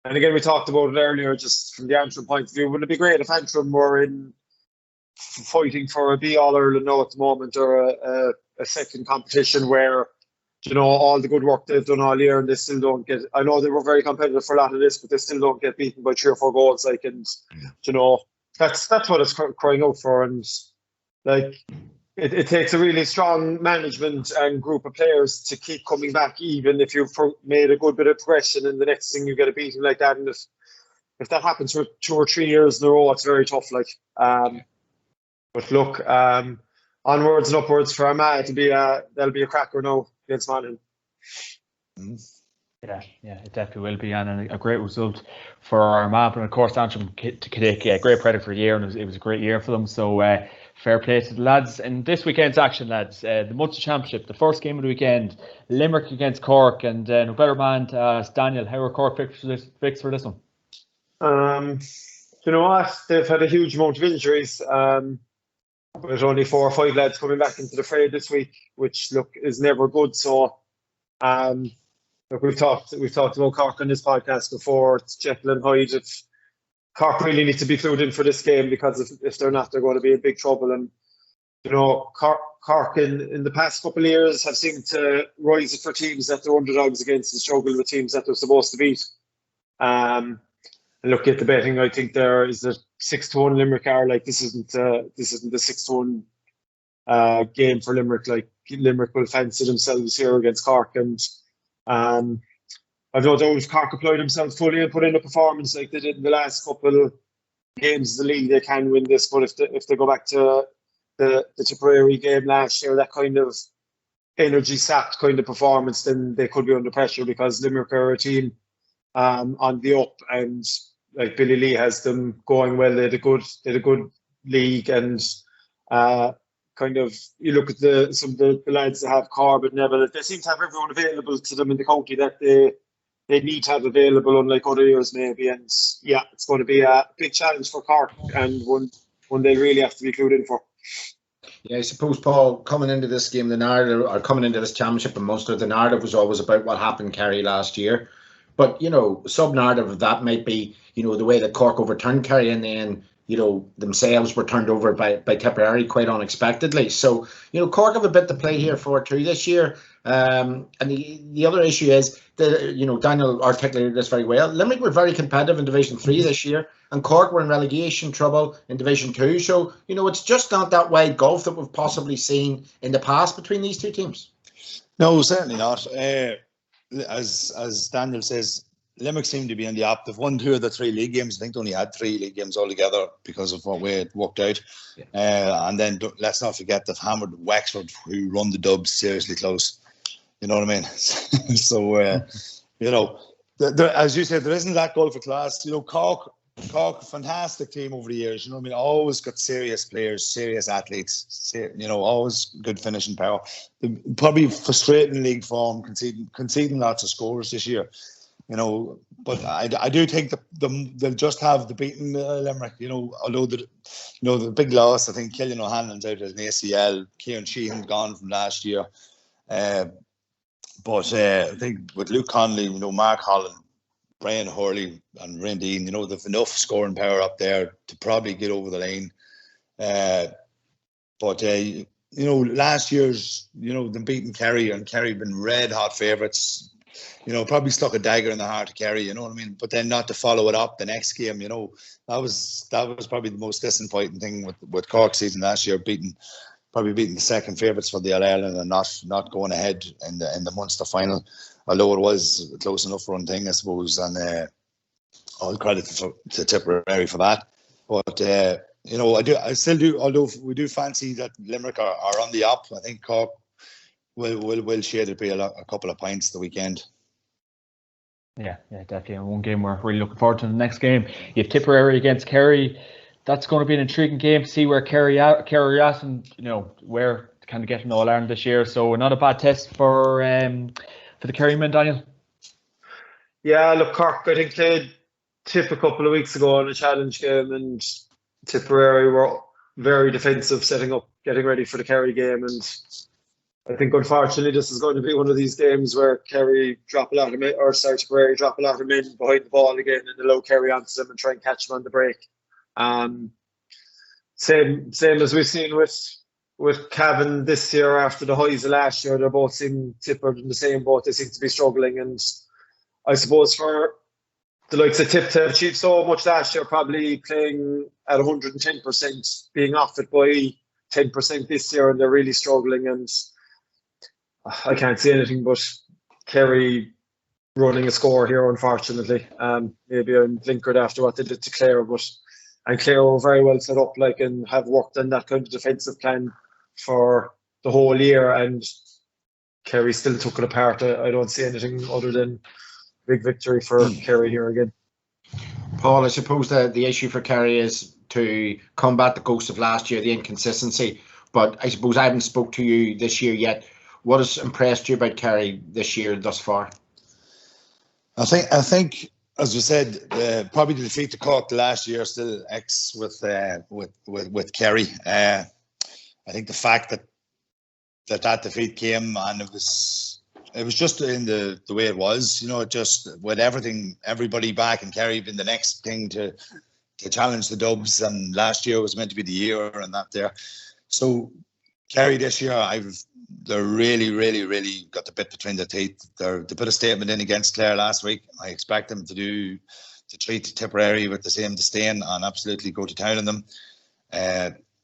D: again, we talked about it earlier, just from the Antrim point of view. Wouldn't it be great if Antrim were in fighting for a be all Ireland now at the moment, or a second competition where, you know, all the good work they've done all year and they still don't get, I know they were very competitive for a lot of this, but they still don't get beaten by 3 or 4 goals, like, and you know, that's what it's crying out for. And like, it takes a really strong management and group of players to keep coming back, even if you've made a good bit of progression, and the next thing you get a beating like that. And if that happens for 2 or 3 years in a row, it's very tough. Like, but look, onwards and upwards for Armagh. That'll be a cracker now against Monaghan.
A: Yeah, it definitely will be, and a great result for Armagh. But of course, Antrim to take great credit for the year, and it was a great year for them. So fair play to the lads. And this weekend's action, lads, the Munster Championship, the first game of the weekend, Limerick against Cork, and no better man to ask Daniel, how are Cork fixed for this one?
D: You know what? They've had a huge amount of injuries. There's only 4 or 5 lads coming back into the fray this week, which, look, is never good. So, look, we've talked about Cork on this podcast before. It's Jekyll and Hyde. If Cork really need to be flued in for this game, because if they're not, they're going to be in big trouble. And you know, Cork in the past couple of years have seemed to rise for teams that they're underdogs against and struggle with teams that they're supposed to beat. And look at the betting. I think there is a 6-1 Limerick are. Like, this isn't the 6-1 game for Limerick. Like, Limerick will fancy themselves here against Cork, and I've no doubt if Cork apply themselves fully and put in a performance like they did in the last couple of games of the league, they can win this. But if they go back to the Tipperary game last year, that kind of energy sapped kind of performance, then they could be under pressure, because Limerick are a team on the up, and like Billy Lee has them going well. They had a good league, and kind of, you look at some of the lads that have Corbett, Neville, they seem to have everyone available to them in the county that they need to have available, unlike other years maybe. And yeah, it's going to be a big challenge for Cork, and one they really have to be clued in for.
C: Yeah, I suppose, Paul, coming into this game, the narrative, or coming into this championship in Munster, the narrative was always about what happened Kerry last year. But, sub-narrative of that might be, the way that Cork overturned Kerry, and then, themselves were turned over by Tipperary quite unexpectedly. So, Cork have a bit to play here for too this year. And the other issue is that, Daniel articulated this very well. Limerick were very competitive in Division 3 this year, and Cork were in relegation trouble in Division 2. So, it's just not that wide gulf that we've possibly seen in the past between these two teams.
B: No, certainly not. As Daniel says, Limerick seem to be on the up. They've won 2 of the 3 league games. I think they only had 3 league games altogether because of what way it worked out. Yeah. And then let's not forget they've hammered Wexford, who run the Dubs seriously close. You know what I mean? So, as you said, there isn't that goal for class. Cork, fantastic team over the years. Always got serious players, serious athletes. Always good finishing power. Probably frustrating league form, conceding lots of scores this year. But I do think they'll just have the beaten Limerick. Although the big loss, I think Killian O'Hanlon's out as an ACL. Kieran Sheehan gone from last year. But I think with Luke Connolly, Mark Holland, Brian Hurley and Rin Dean, they've enough scoring power up there to probably get over the line. But last year's, them beating Kerry, and Kerry been red hot favourites. Probably stuck a dagger in the heart of Kerry, But then not to follow it up the next game, that was probably the most disappointing thing with Cork season last year, probably beating the second favourites for the All-Ireland and not going ahead in the Munster final. Although it was a close enough run thing, I suppose, and all credit to Tipperary for that. But I still do. Although we do fancy that Limerick are on the up, I think Cork will shade it by a couple of points the weekend.
A: Yeah, definitely. And one game we're really looking forward to. The next game, you have Tipperary against Kerry. That's going to be an intriguing game to see where Kerry at, and where to kind of get an All-Ireland this year. So not a bad test for the Kerry men, Daniel.
D: Yeah, look, Cork, I think played Tip a couple of weeks ago in a challenge game, and Tipperary were very defensive, setting up, getting ready for the Kerry game. And I think, unfortunately, this is going to be one of these games where Tipperary drop a lot of men behind the ball again and allow Kerry onto them and try and catch them on the break. Same as we've seen with Cavan this year after the highs of last year. They're both seem tippered in the same boat. They seem to be struggling, and I suppose for the likes of Tip to have achieved so much last year, probably playing at 110%, being off it by 10% this year, and they're really struggling. And I can't see anything but Kerry running a score here, unfortunately. Maybe I'm blinkered after what they did to Clare, and Clare were very well set up, and have worked on that kind of defensive plan for the whole year, and Kerry still took it apart. I don't see anything other than big victory for Kerry here again.
C: Paul, I suppose that the issue for Kerry is to combat the ghost of last year, the inconsistency. But I suppose I haven't spoke to you this year yet. What has impressed you about Kerry this year thus far?
B: I think, as we said, probably the defeat to Cork last year still X with Kerry. I think the fact that defeat came, and it was just in the way it was, just with everybody back, and Kerry being the next thing to challenge the Dubs, and last year was meant to be the year and that there. So Kerry this year, they're really, really, really got the bit between their teeth. They put a statement in against Clare last week. I expect them to treat Tipperary with the same disdain and absolutely go to town on them.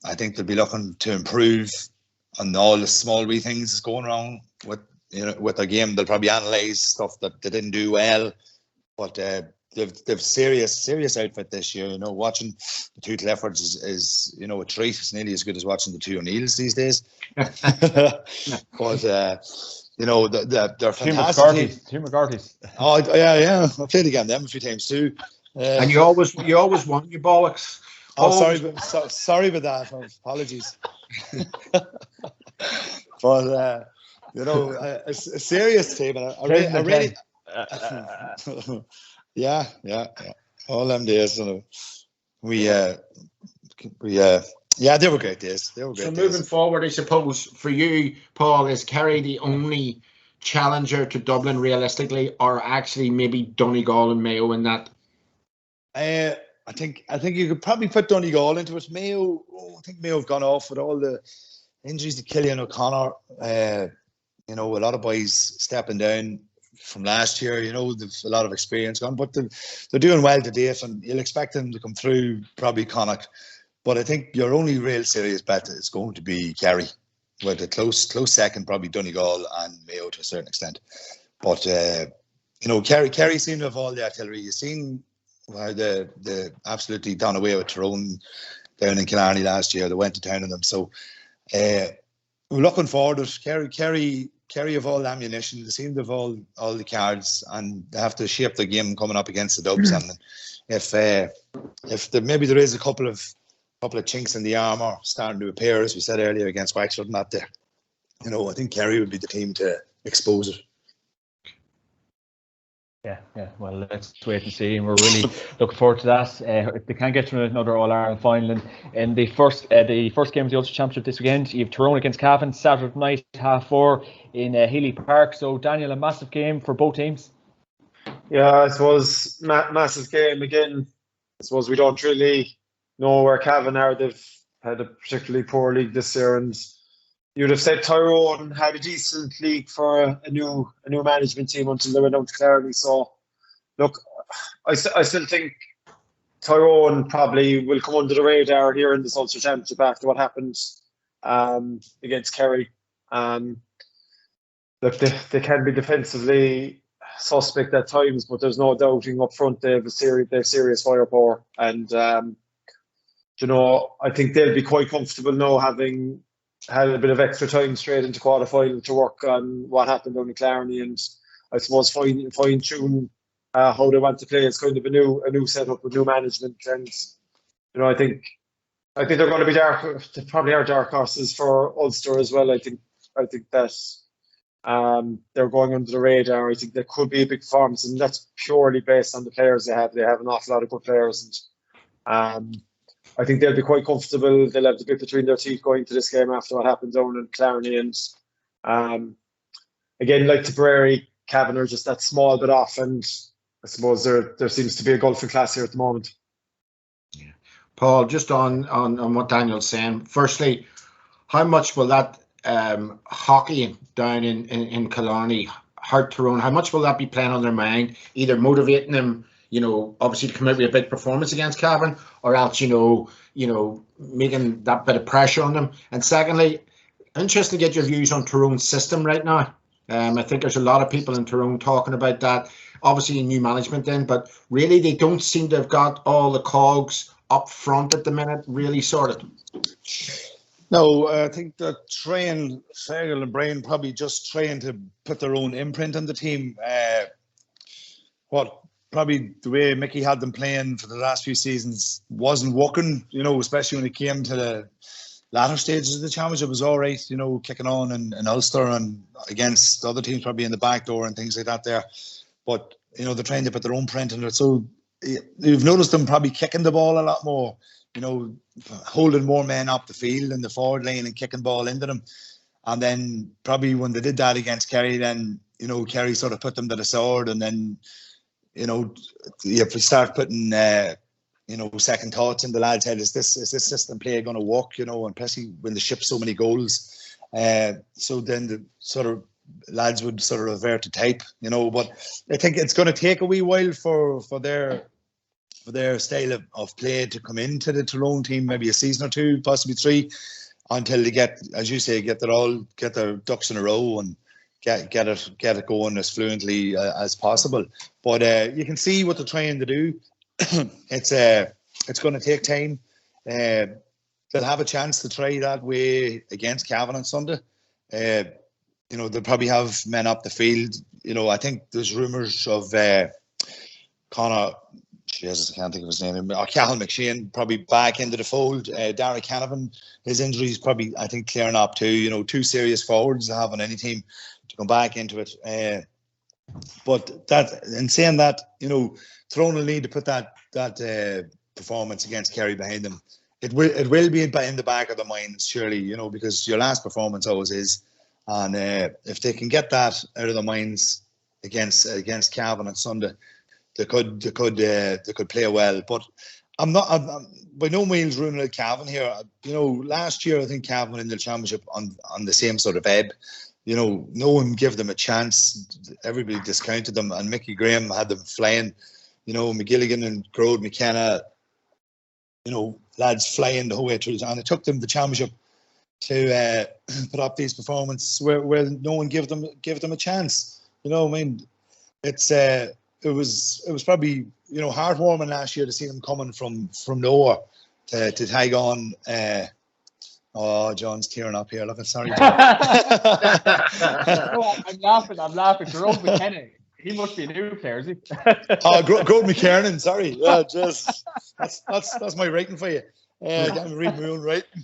B: I think they'll be looking to improve on all the small wee things that's going wrong with their game. They'll probably analyse stuff that they didn't do well, but they've serious outfit this year. Watching the two Cliffords is a treat. It's nearly as good as watching the two O'Neills these days. But they're fantastic.
A: Two McCarthy's.
B: Oh yeah. I played against them a few times too.
C: And you always won, you bollocks.
B: Sorry about that. Apologies. But a serious team. I really. Yeah. All them days, we Yeah, they were great days. They were great
C: So
B: days.
C: moving forward, I suppose for you, Paul, is Kerry the only challenger to Dublin realistically, or actually maybe Donegal and Mayo in that?
B: I think you could probably put Donegal into it. Mayo, I think Mayo have gone off with all the injuries to Killian O'Connor. You know, a lot of boys stepping down from last year. You know, they've a lot of experience gone, but they're doing well to date, and you'll expect them to come through. Probably Connacht, but I think your only real serious bet is going to be Kerry, with a close second, probably Donegal and Mayo to a certain extent. But you know, Kerry seem to have all the artillery. You've seen how they absolutely done away with Tyrone down in Killarney last year. They went to town on them. So we're looking forward to it. Kerry have all the ammunition. They seem to have all the cards, and they have to shape the game coming up against the Dubs. And if maybe there is a couple of chinks in the armour starting to appear, as we said earlier, against Wexford, not there. You know, I think Kerry would be the team to expose it.
A: Yeah. Well, let's wait and see, and we're really looking forward to that. If they can get to another All Ireland final, in the first game of the Ulster Championship this weekend, you have Tyrone against Cavan Saturday night 4:30 in Healy Park. So, Daniel, a massive game for both teams.
D: Yeah, I suppose massive game again. I suppose we don't really know where Cavan are. They've had a particularly poor league this year, and you'd have said Tyrone had a decent league for a new management team until they went down to Killarney. So, look, I still think Tyrone probably will come under the radar here in the Ulster Championship after what happened against Kerry. Look, they can be defensively suspect at times, but there's no doubting up front they have serious firepower, and you know, I think they'll be quite comfortable now, having had a bit of extra time straight into quarterfinal to work on what happened down in Killarney, and I suppose fine tune how they want to play. It's kind of a new setup with new management, and you know, I think they're going to be dark. They probably are dark horses for Ulster as well. I think that they're going under the radar. I think there could be a big performance, and that's purely based on the players they have. They have an awful lot of good players, and I think they'll be quite comfortable. They'll have the bit between their teeth going to this game after what happened down in Killarney. And again, like Tipperary, Cavan are just that small bit off, and I suppose there seems to be a gulf in class here at the moment.
C: Yeah. Paul, just on what Daniel's saying, firstly, how much will that hockey down in Killarney hurt Tyrone? How much will that be playing on their mind, either motivating them, you know, obviously to come out with a big performance against Cavan, or else, you know, making that bit of pressure on them? And secondly, interesting to get your views on Tyrone's system right now. I think there's a lot of people in Tyrone talking about that. Obviously, new management in, but really they don't seem to have got all the cogs up front at the minute really sorted.
B: No, I think they're trying, Fergal and Brian probably just trying to put their own imprint on the team. Probably the way Mickey had them playing for the last few seasons wasn't working, you know, especially when it came to the latter stages of the championship. It was all right, you know, kicking on in Ulster and against other teams probably in the back door and things like that there. But, you know, they're trying to put their own print on it. So you've noticed them probably kicking the ball a lot more, you know, holding more men up the field in the forward lane and kicking ball into them. And then probably when they did that against Kerry, then, you know, Kerry sort of put them to the sword, and then, you know, you have to start putting, you know, second thoughts in the lads' head. Is this system play going to work, you know, and especially when they ship so many goals. So then the sort of lads would sort of revert to type, you know. But I think it's going to take a wee while for their style of play to come into the Tyrone team, maybe a season or two, possibly 3, until they get, as you say, get their ducks in a row and get it going as fluently as possible. But you can see what they're trying to do. It's going to take time. They'll have a chance to try that way against Cavan on Sunday. You know, they'll probably have men up the field. You know, I think there's rumours of Conor, Jesus, I can't think of his name, or Cathal McShane probably back into the fold. Darragh Canavan, his injury is probably, I think, clearing up too. You know, 2 serious forwards to have on any team to come back into it. But that, in saying that, you know, Tyrone will need to put that performance against Kerry behind them. it will be in the back of the minds, surely, you know, because your last performance always is. And if they can get that out of their minds against Cavan on Sunday, they could play well. But I'm by no means ruling out Cavan here. You know, last year I think Cavan in the championship on the same sort of ebb. You know, no one gave them a chance. Everybody discounted them, and Mickey Graham had them flying. You know, McGilligan and Grode McKenna, you know, lads flying the whole way through, and it took them the championship to put up these performances where no one gave them a chance. You know, I mean, it was probably, you know, heartwarming last year to see them coming from nowhere to tag on. Oh, John's tearing up here. Look, sorry, John.
A: No, I'm laughing. Grode McKenna. He must be a new player, is he?
B: Grode McKernan, sorry. Yeah, just that's my rating for you. I'm reading my own writing.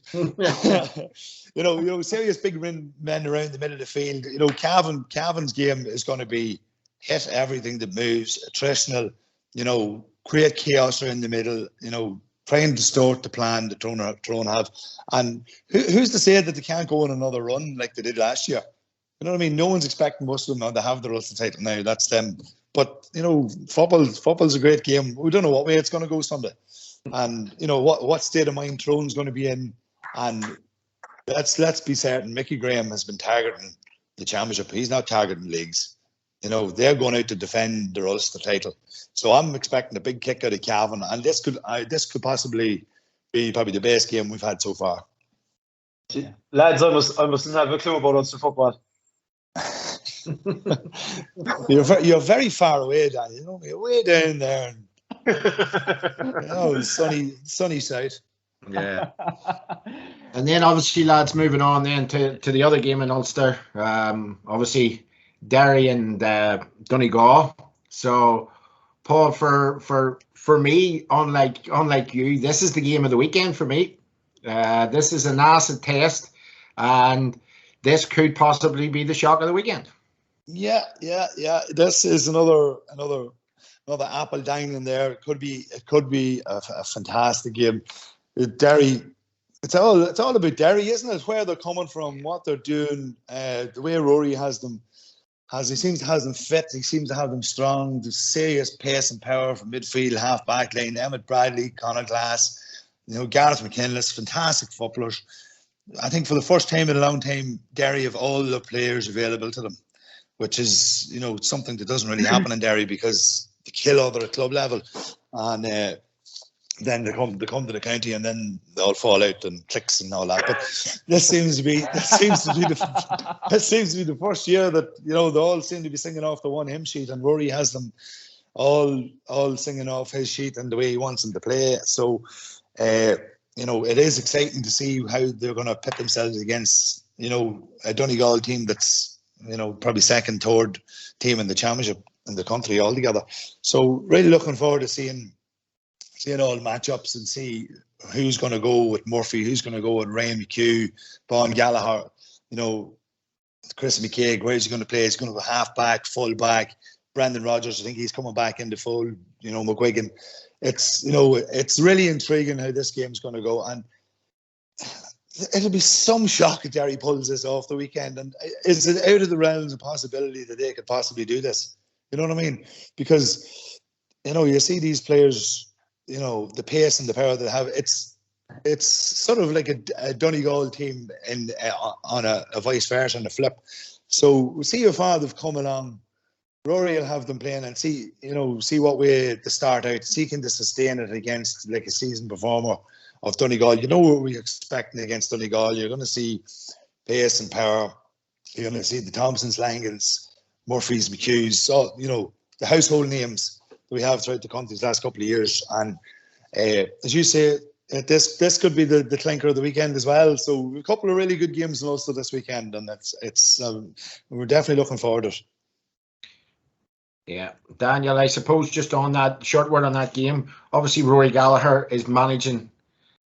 B: you know, serious big men around the middle of the field. You know, Cavan's game is going to be hit everything that moves, attritional. You know, create chaos around the middle. You know, try and distort the plan that Tyrone have. And who's to say that they can't go on another run like they did last year? You know what I mean? No one's expecting most of them to have the Ulster title now. That's them. But, you know, football's a great game. We don't know what way it's going to go Sunday. And, you know, what state of mind Tyrone's going to be in. And let's be certain, Mickey Graham has been targeting the championship. He's not targeting leagues. You know, they're going out to defend the Ulster title. So I'm expecting a big kick out of Cavan. And this could possibly be probably the best game we've had so far.
D: Lads, I mustn't have a clue about Ulster football.
B: You're very far away, Dan. You know, you're way down there. You know, sunny side.
C: Yeah. And then obviously, lads, moving on then to the other game in Ulster. Obviously, Derry and Donegal. So, Paul, for me, unlike you, this is the game of the weekend for me. This is an acid test, and this could possibly be the shock of the weekend.
B: Yeah. This is another apple dangling there. It could be a fantastic game. Derry, it's all about Derry, isn't it? Where they're coming from, what they're doing, the way Rory has them. He seems to have them fit. He seems to have them strong. The serious pace and power from midfield, half back line. Emmett Bradley, Conor Glass, you know, Gareth McKinless, fantastic footballers. I think for the first time in a long time, Derry have all the players available to them, which is, you know, something that doesn't really happen in Derry because they kill other at club level, and then they come to the county and then they all fall out and tricks and all that. But this seems to be the first year that, you know, they all seem to be singing off the one hymn sheet, and Rory has them all singing off his sheet and the way he wants them to play. So, you know, it is exciting to see how they're going to pit themselves against, you know, a Donegal team that's, you know, probably second, third team in the championship in the country altogether. So really looking forward to seeing all matchups and see who's going to go with Murphy, who's going to go with Ryan McHugh, Bon Gallagher, you know, Chris McKay, where's he going to play? He's going to go half back, full back. Brendan Rodgers, I think he's coming back into fold. You know, McGuigan. It's, you know, it's really intriguing how this game's going to go, and it'll be some shock if Derry pulls this off the weekend. And is it out of the realms of possibility that they could possibly do this? You know what I mean? Because, you know, you see these players, you know, the pace and the power they have. It's sort of like a Donegal team on a vice versa on a flip. So we'll see how far they've come along. Rory will have them playing and see what way to start out, seeking to sustain it against like a seasoned performer of Donegal. You know what we're expecting against Donegal. You're going to see pace and power. You're going to see the Thompsons, Langans, Murphys, McHughes, so, you know, the household names that we have throughout the country the last couple of years. And as you say, this could be the clinker of the weekend as well. So a couple of really good games in Ulster this weekend, and we're definitely looking forward to it.
C: Yeah, Daniel, I suppose just on that short word on that game, obviously Rory Gallagher is managing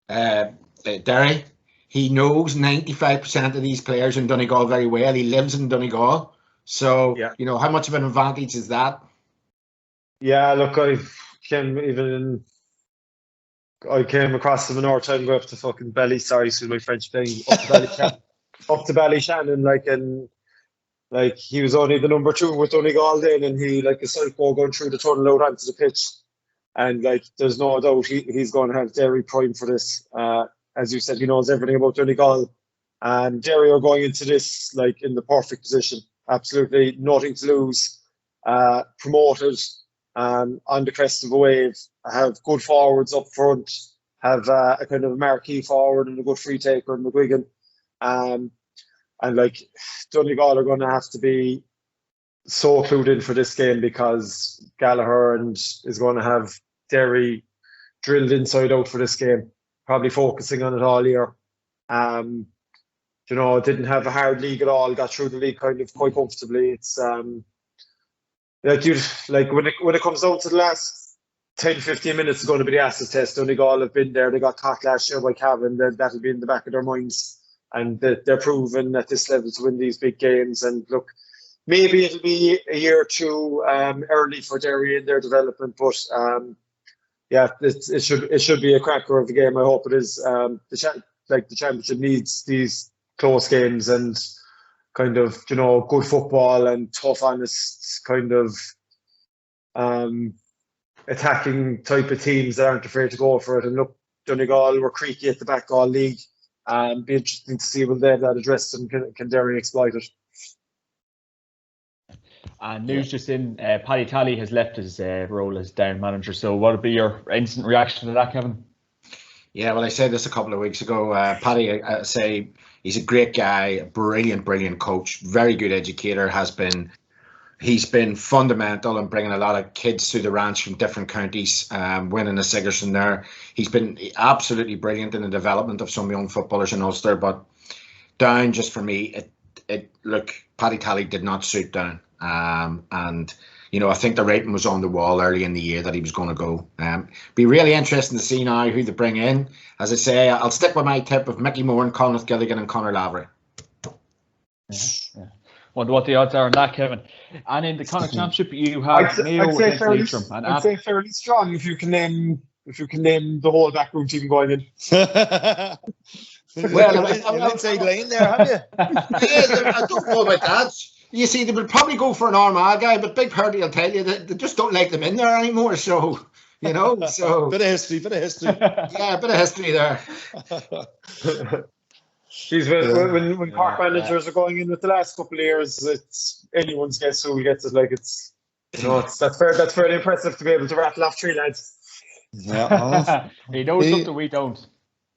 C: Derry. He knows 95% of these players in Donegal very well. He lives in Donegal. So, yeah, you know, how much of an advantage is that?
D: Yeah, look, I can even I came across him another time going up to fucking Belly. Sorry, excuse my French playing up to Ballyshannon, like he was only the number 2 with Donegal then, and he like a psycho going through the tunnel out onto the pitch, and like there's no doubt he's going to have Derry prime for this. As you said, he knows everything about Donegal, and Derry are going into this like in the perfect position. Absolutely nothing to lose. Promoted. On the crest of a wave, have good forwards up front, have a kind of marquee forward and a good free taker in McGuigan. And like Donegal are going to have to be so clued in for this game, because Gallagher is going to have Derry drilled inside out for this game, probably focusing on it all year. Didn't have a hard league at all, got through the league kind of quite comfortably. It's when it comes down to the last 10-15 minutes, it's going to be the acid test. Donegal have been there. They got caught last year by Cavan. That'll be in the back of their minds, and they're proven at this level to win these big games. And look, maybe it'll be a year or two early for Derry in their development, but it should be a cracker of a game. I hope it is. The championship needs these close games and kind of, good football and tough, honest kind of attacking type of teams that aren't afraid to go for it. And look, Donegal were creaky at the back all league. Be interesting to see will they have that addressed, and can Derry exploit it.
A: And news just in, Paddy Tally has left his role as down manager. So what would be your instant reaction to that, Kevin?
C: Yeah, well, I said this a couple of weeks ago. Paddy, I say he's a great guy, a brilliant coach, very good educator. He's been fundamental in bringing a lot of kids through the ranks from different counties, winning the Sigerson there. He's been absolutely brilliant in the development of some young footballers in Ulster. But Down, just for me, look, Paddy Tally did not suit Down. And I think the rating was on the wall early in the year that he was going to go. Be really interesting to see now who they bring in. As I say, I'll stick with my tip of Mickey Moore and Conor Gilligan and Conor Lavery.
A: Yeah. Wonder what the odds are on that, Kevin. And in the Connacht Championship, you have Mayo against Leitrim.
D: I'd say fairly strong if you can name the whole backroom team going in.
B: Well, inside lane there, have you?
C: Yeah, I don't know about that. You see, they would probably go for an Armagh guy, but Big Purdy will tell you that they just don't like them in there anymore. So, bit of
B: history.
C: Yeah, a bit of history there.
D: When Cork managers are going in with the last couple of years, it's anyone's guess who gets it. Like that's fairly impressive to be able to rattle off 3 lads.
B: Yeah,
A: he knows something we don't.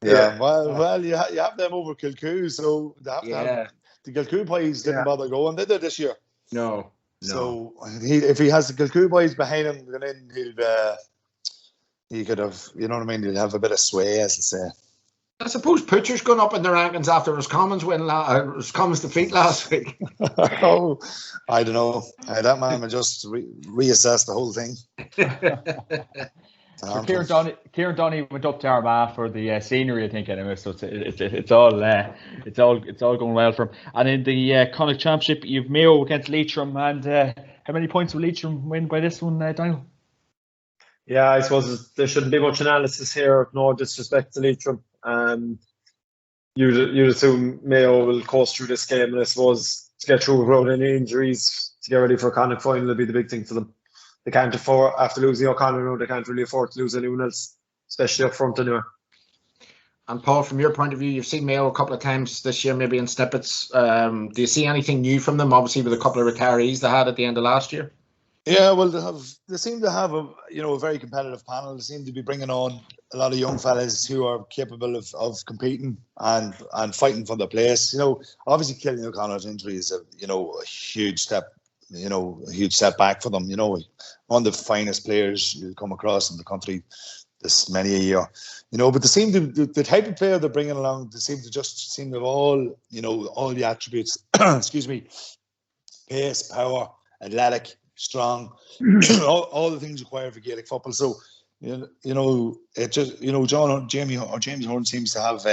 B: Yeah, well, you have them over Kilcoo, so they have to have. The Kilcoo boys didn't bother going, did they, this year?
C: No.
B: So if he has the Kilcoo boys behind him, then he could have, you know what I mean? He'll have a bit of sway, as they say.
C: I suppose Pritchard's gone up in the rankings after Roscommon's defeat last week.
B: Oh, I don't know. That man will just reassess the whole thing.
A: So Kieran Donny went up to Armagh for the scenery, I think, anyway. So it's all going well for him. And in the Connacht Championship, you've Mayo against Leitrim, and how many points will Leitrim win by this one, Daniel?
D: Yeah, I suppose there shouldn't be much analysis here. No disrespect to Leitrim. You'd assume Mayo will coast through this game, and I suppose to get through without any injuries, to get ready for a Connacht final will be the big thing for them. They can't afford, after losing O'Connor, they can't really afford to lose anyone else, especially up front anyway.
C: And Paul, from your point of view, you've seen Mayo a couple of times this year, maybe in snippets. Do you see anything new from them? Obviously, with a couple of retirees they had at the end of last year.
B: Yeah, well, they seem to have a very competitive panel. They seem to be bringing on a lot of young fellas who are capable of competing and fighting for their place. Obviously, Killian O'Connor's injury is a huge step. A huge setback for them. One of the finest players you come across in the country this many a year. But they seem to the type of player they're bringing along. They seem to have all the attributes. Excuse me, pace, power, athletic, strong, all the things required for Gaelic football. So it just James Horn seems to have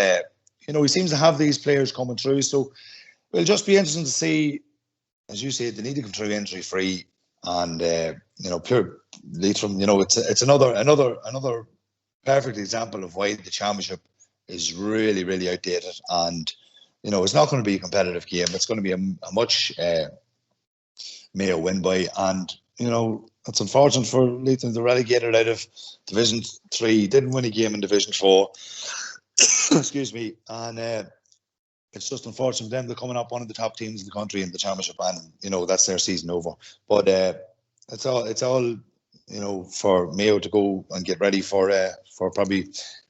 B: he seems to have these players coming through. So it'll just be interesting to see. As you say, they need to come through injury free, and pure Leitrim. It's another perfect example of why the championship is really, really outdated. And, it's not going to be a competitive game. It's going to be a much Mayo win by. And, it's unfortunate for Leitrim. They're relegated out of Division 3. Didn't win a game in Division 4. Excuse me. And it's just unfortunate for them. They're coming up one of the top teams in the country in the championship. And, that's their season over. But it's all for Mayo to go and get ready for probably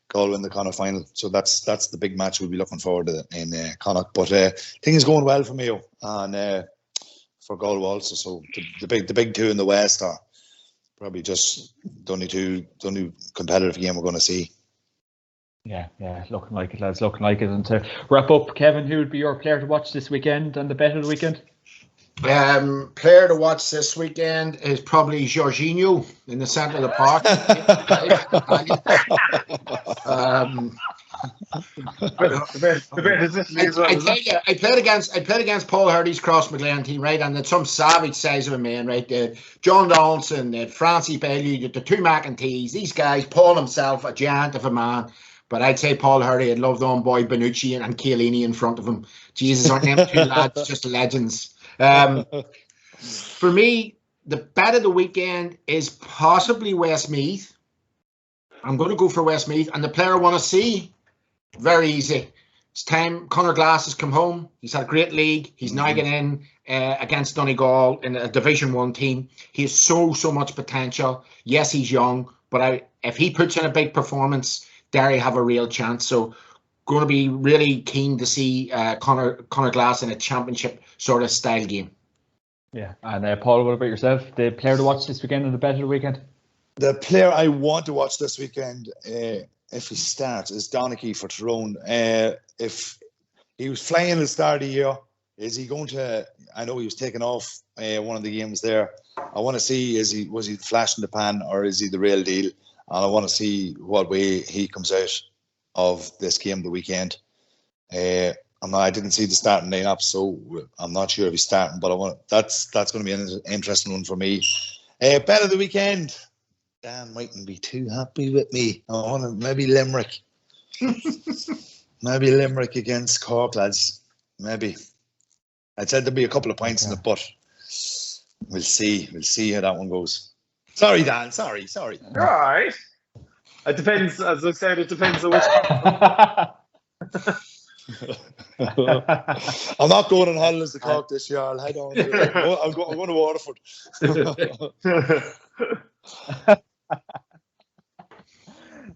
B: Galway in the Connacht final. So that's the big match we'll be looking forward to in Connacht. But things going well for Mayo and for Galway also. So the big two in the West are probably just the only competitive game we're going to see.
A: Yeah, looking like it, lads, looking like it. And to wrap up, Kevin, who would be your player to watch this weekend and the bet of the weekend?
C: Player to watch this weekend is probably Jorginho in the centre of the park. I played against Paul Hardy's Crossmaglen team, right? And it's some savage size of a man, right? John Donaldson, Francie Bailey, the two McEntees, these guys, Paul himself, a giant of a man. But I'd say Paul Hardy, I'd love the own boy Bonucci and Chiellini in front of him. Jesus, aren't them two lads just legends? For me, the bet of the weekend is possibly Westmeath. I'm going to go for Westmeath. And the player I want to see, very easy. It's time. Conor Glass has come home. He's had a great league. He's now getting in against Donegal in a Division 1 team. He has so much potential. Yes, he's young, but if he puts in a big performance, Derry have a real chance. So going to be really keen to see Conor Glass in a championship sort of style game.
A: Yeah, and Paul, what about yourself? The player to watch this weekend and the bet of the weekend?
B: The player I want to watch this weekend, if he starts, is Donaghy for Tyrone. If he was flying at the start of the year, is he going to? I know he was taken off one of the games there. I want to see was he flash in the pan or is he the real deal? And I want to see what way he comes out of this game the weekend. I didn't see the starting lineup, so I'm not sure if he's starting. But that's going to be an interesting one for me. Bet of the weekend. Dan mightn't be too happy with me. I want to maybe Limerick. Maybe Limerick against Cork, lads. Maybe. I said there'd be a couple of points in it, but we'll see. We'll see how that one goes. Sorry, Dan. Sorry.
D: All right. It depends. As I said, it depends on which.
B: I'm not going on holidays to Cork this year. I'll head on. I'm going to Waterford.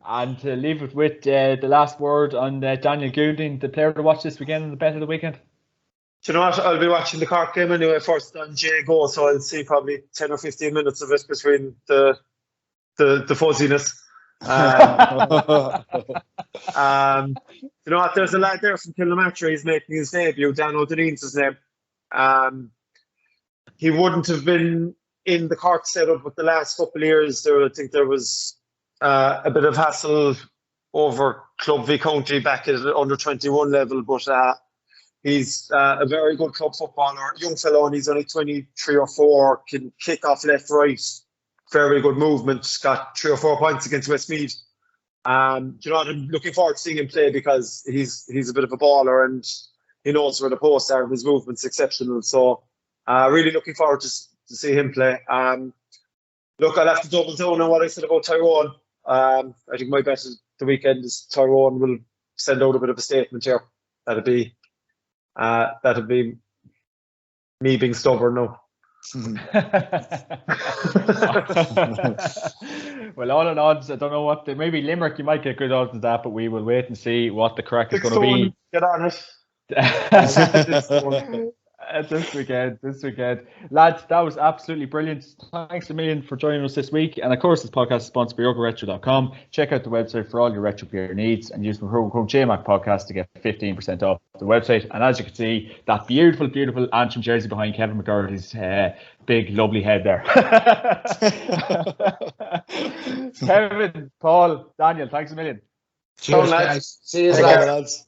A: And to leave it with the last word on Daniel Goulding, the player to watch this weekend and the bet of the weekend.
D: Do you know what? I'll be watching the Cork game anyway first on J-Go, so I'll see probably 10 or 15 minutes of it between the fuzziness. You know what? There's a lad there from Kilnamartyr. He's making his debut. Dan O'Donnell's his name. He wouldn't have been in the Cork setup with the last couple of years. I think there was a bit of hassle over Club v County back at under 21 level, but he's a very good club footballer, young fellow, and he's only 23 or 4, can kick off left, right, very good movement, got 3 or 4 points against Westmeath. You know what, I'm looking forward to seeing him play because he's a bit of a baller and he knows where the posts are and his movement's exceptional. So really looking forward to see him play. Look, I'll have to double down on what I said about Tyrone. I think my bet of the weekend is Tyrone will send out a bit of a statement here. That'd be me being stubborn now.
A: Well, all in odds, I don't know what. Maybe Limerick, you might get good odds of that, but we will wait and see what the crack is going to be.
D: Get on it.
A: This weekend. Lads, that was absolutely brilliant. Thanks a million for joining us this week. And of course, this podcast is sponsored by YogaRetro.com. Check out the website for all your retro gear needs and use the promo code JMAC Podcast to get 15% off the website. And as you can see, that beautiful, beautiful Antrim jersey behind Kevin McGarty's big, lovely head there. Kevin, Paul, Daniel, thanks a million.
C: Cheers, guys. See you later, lads.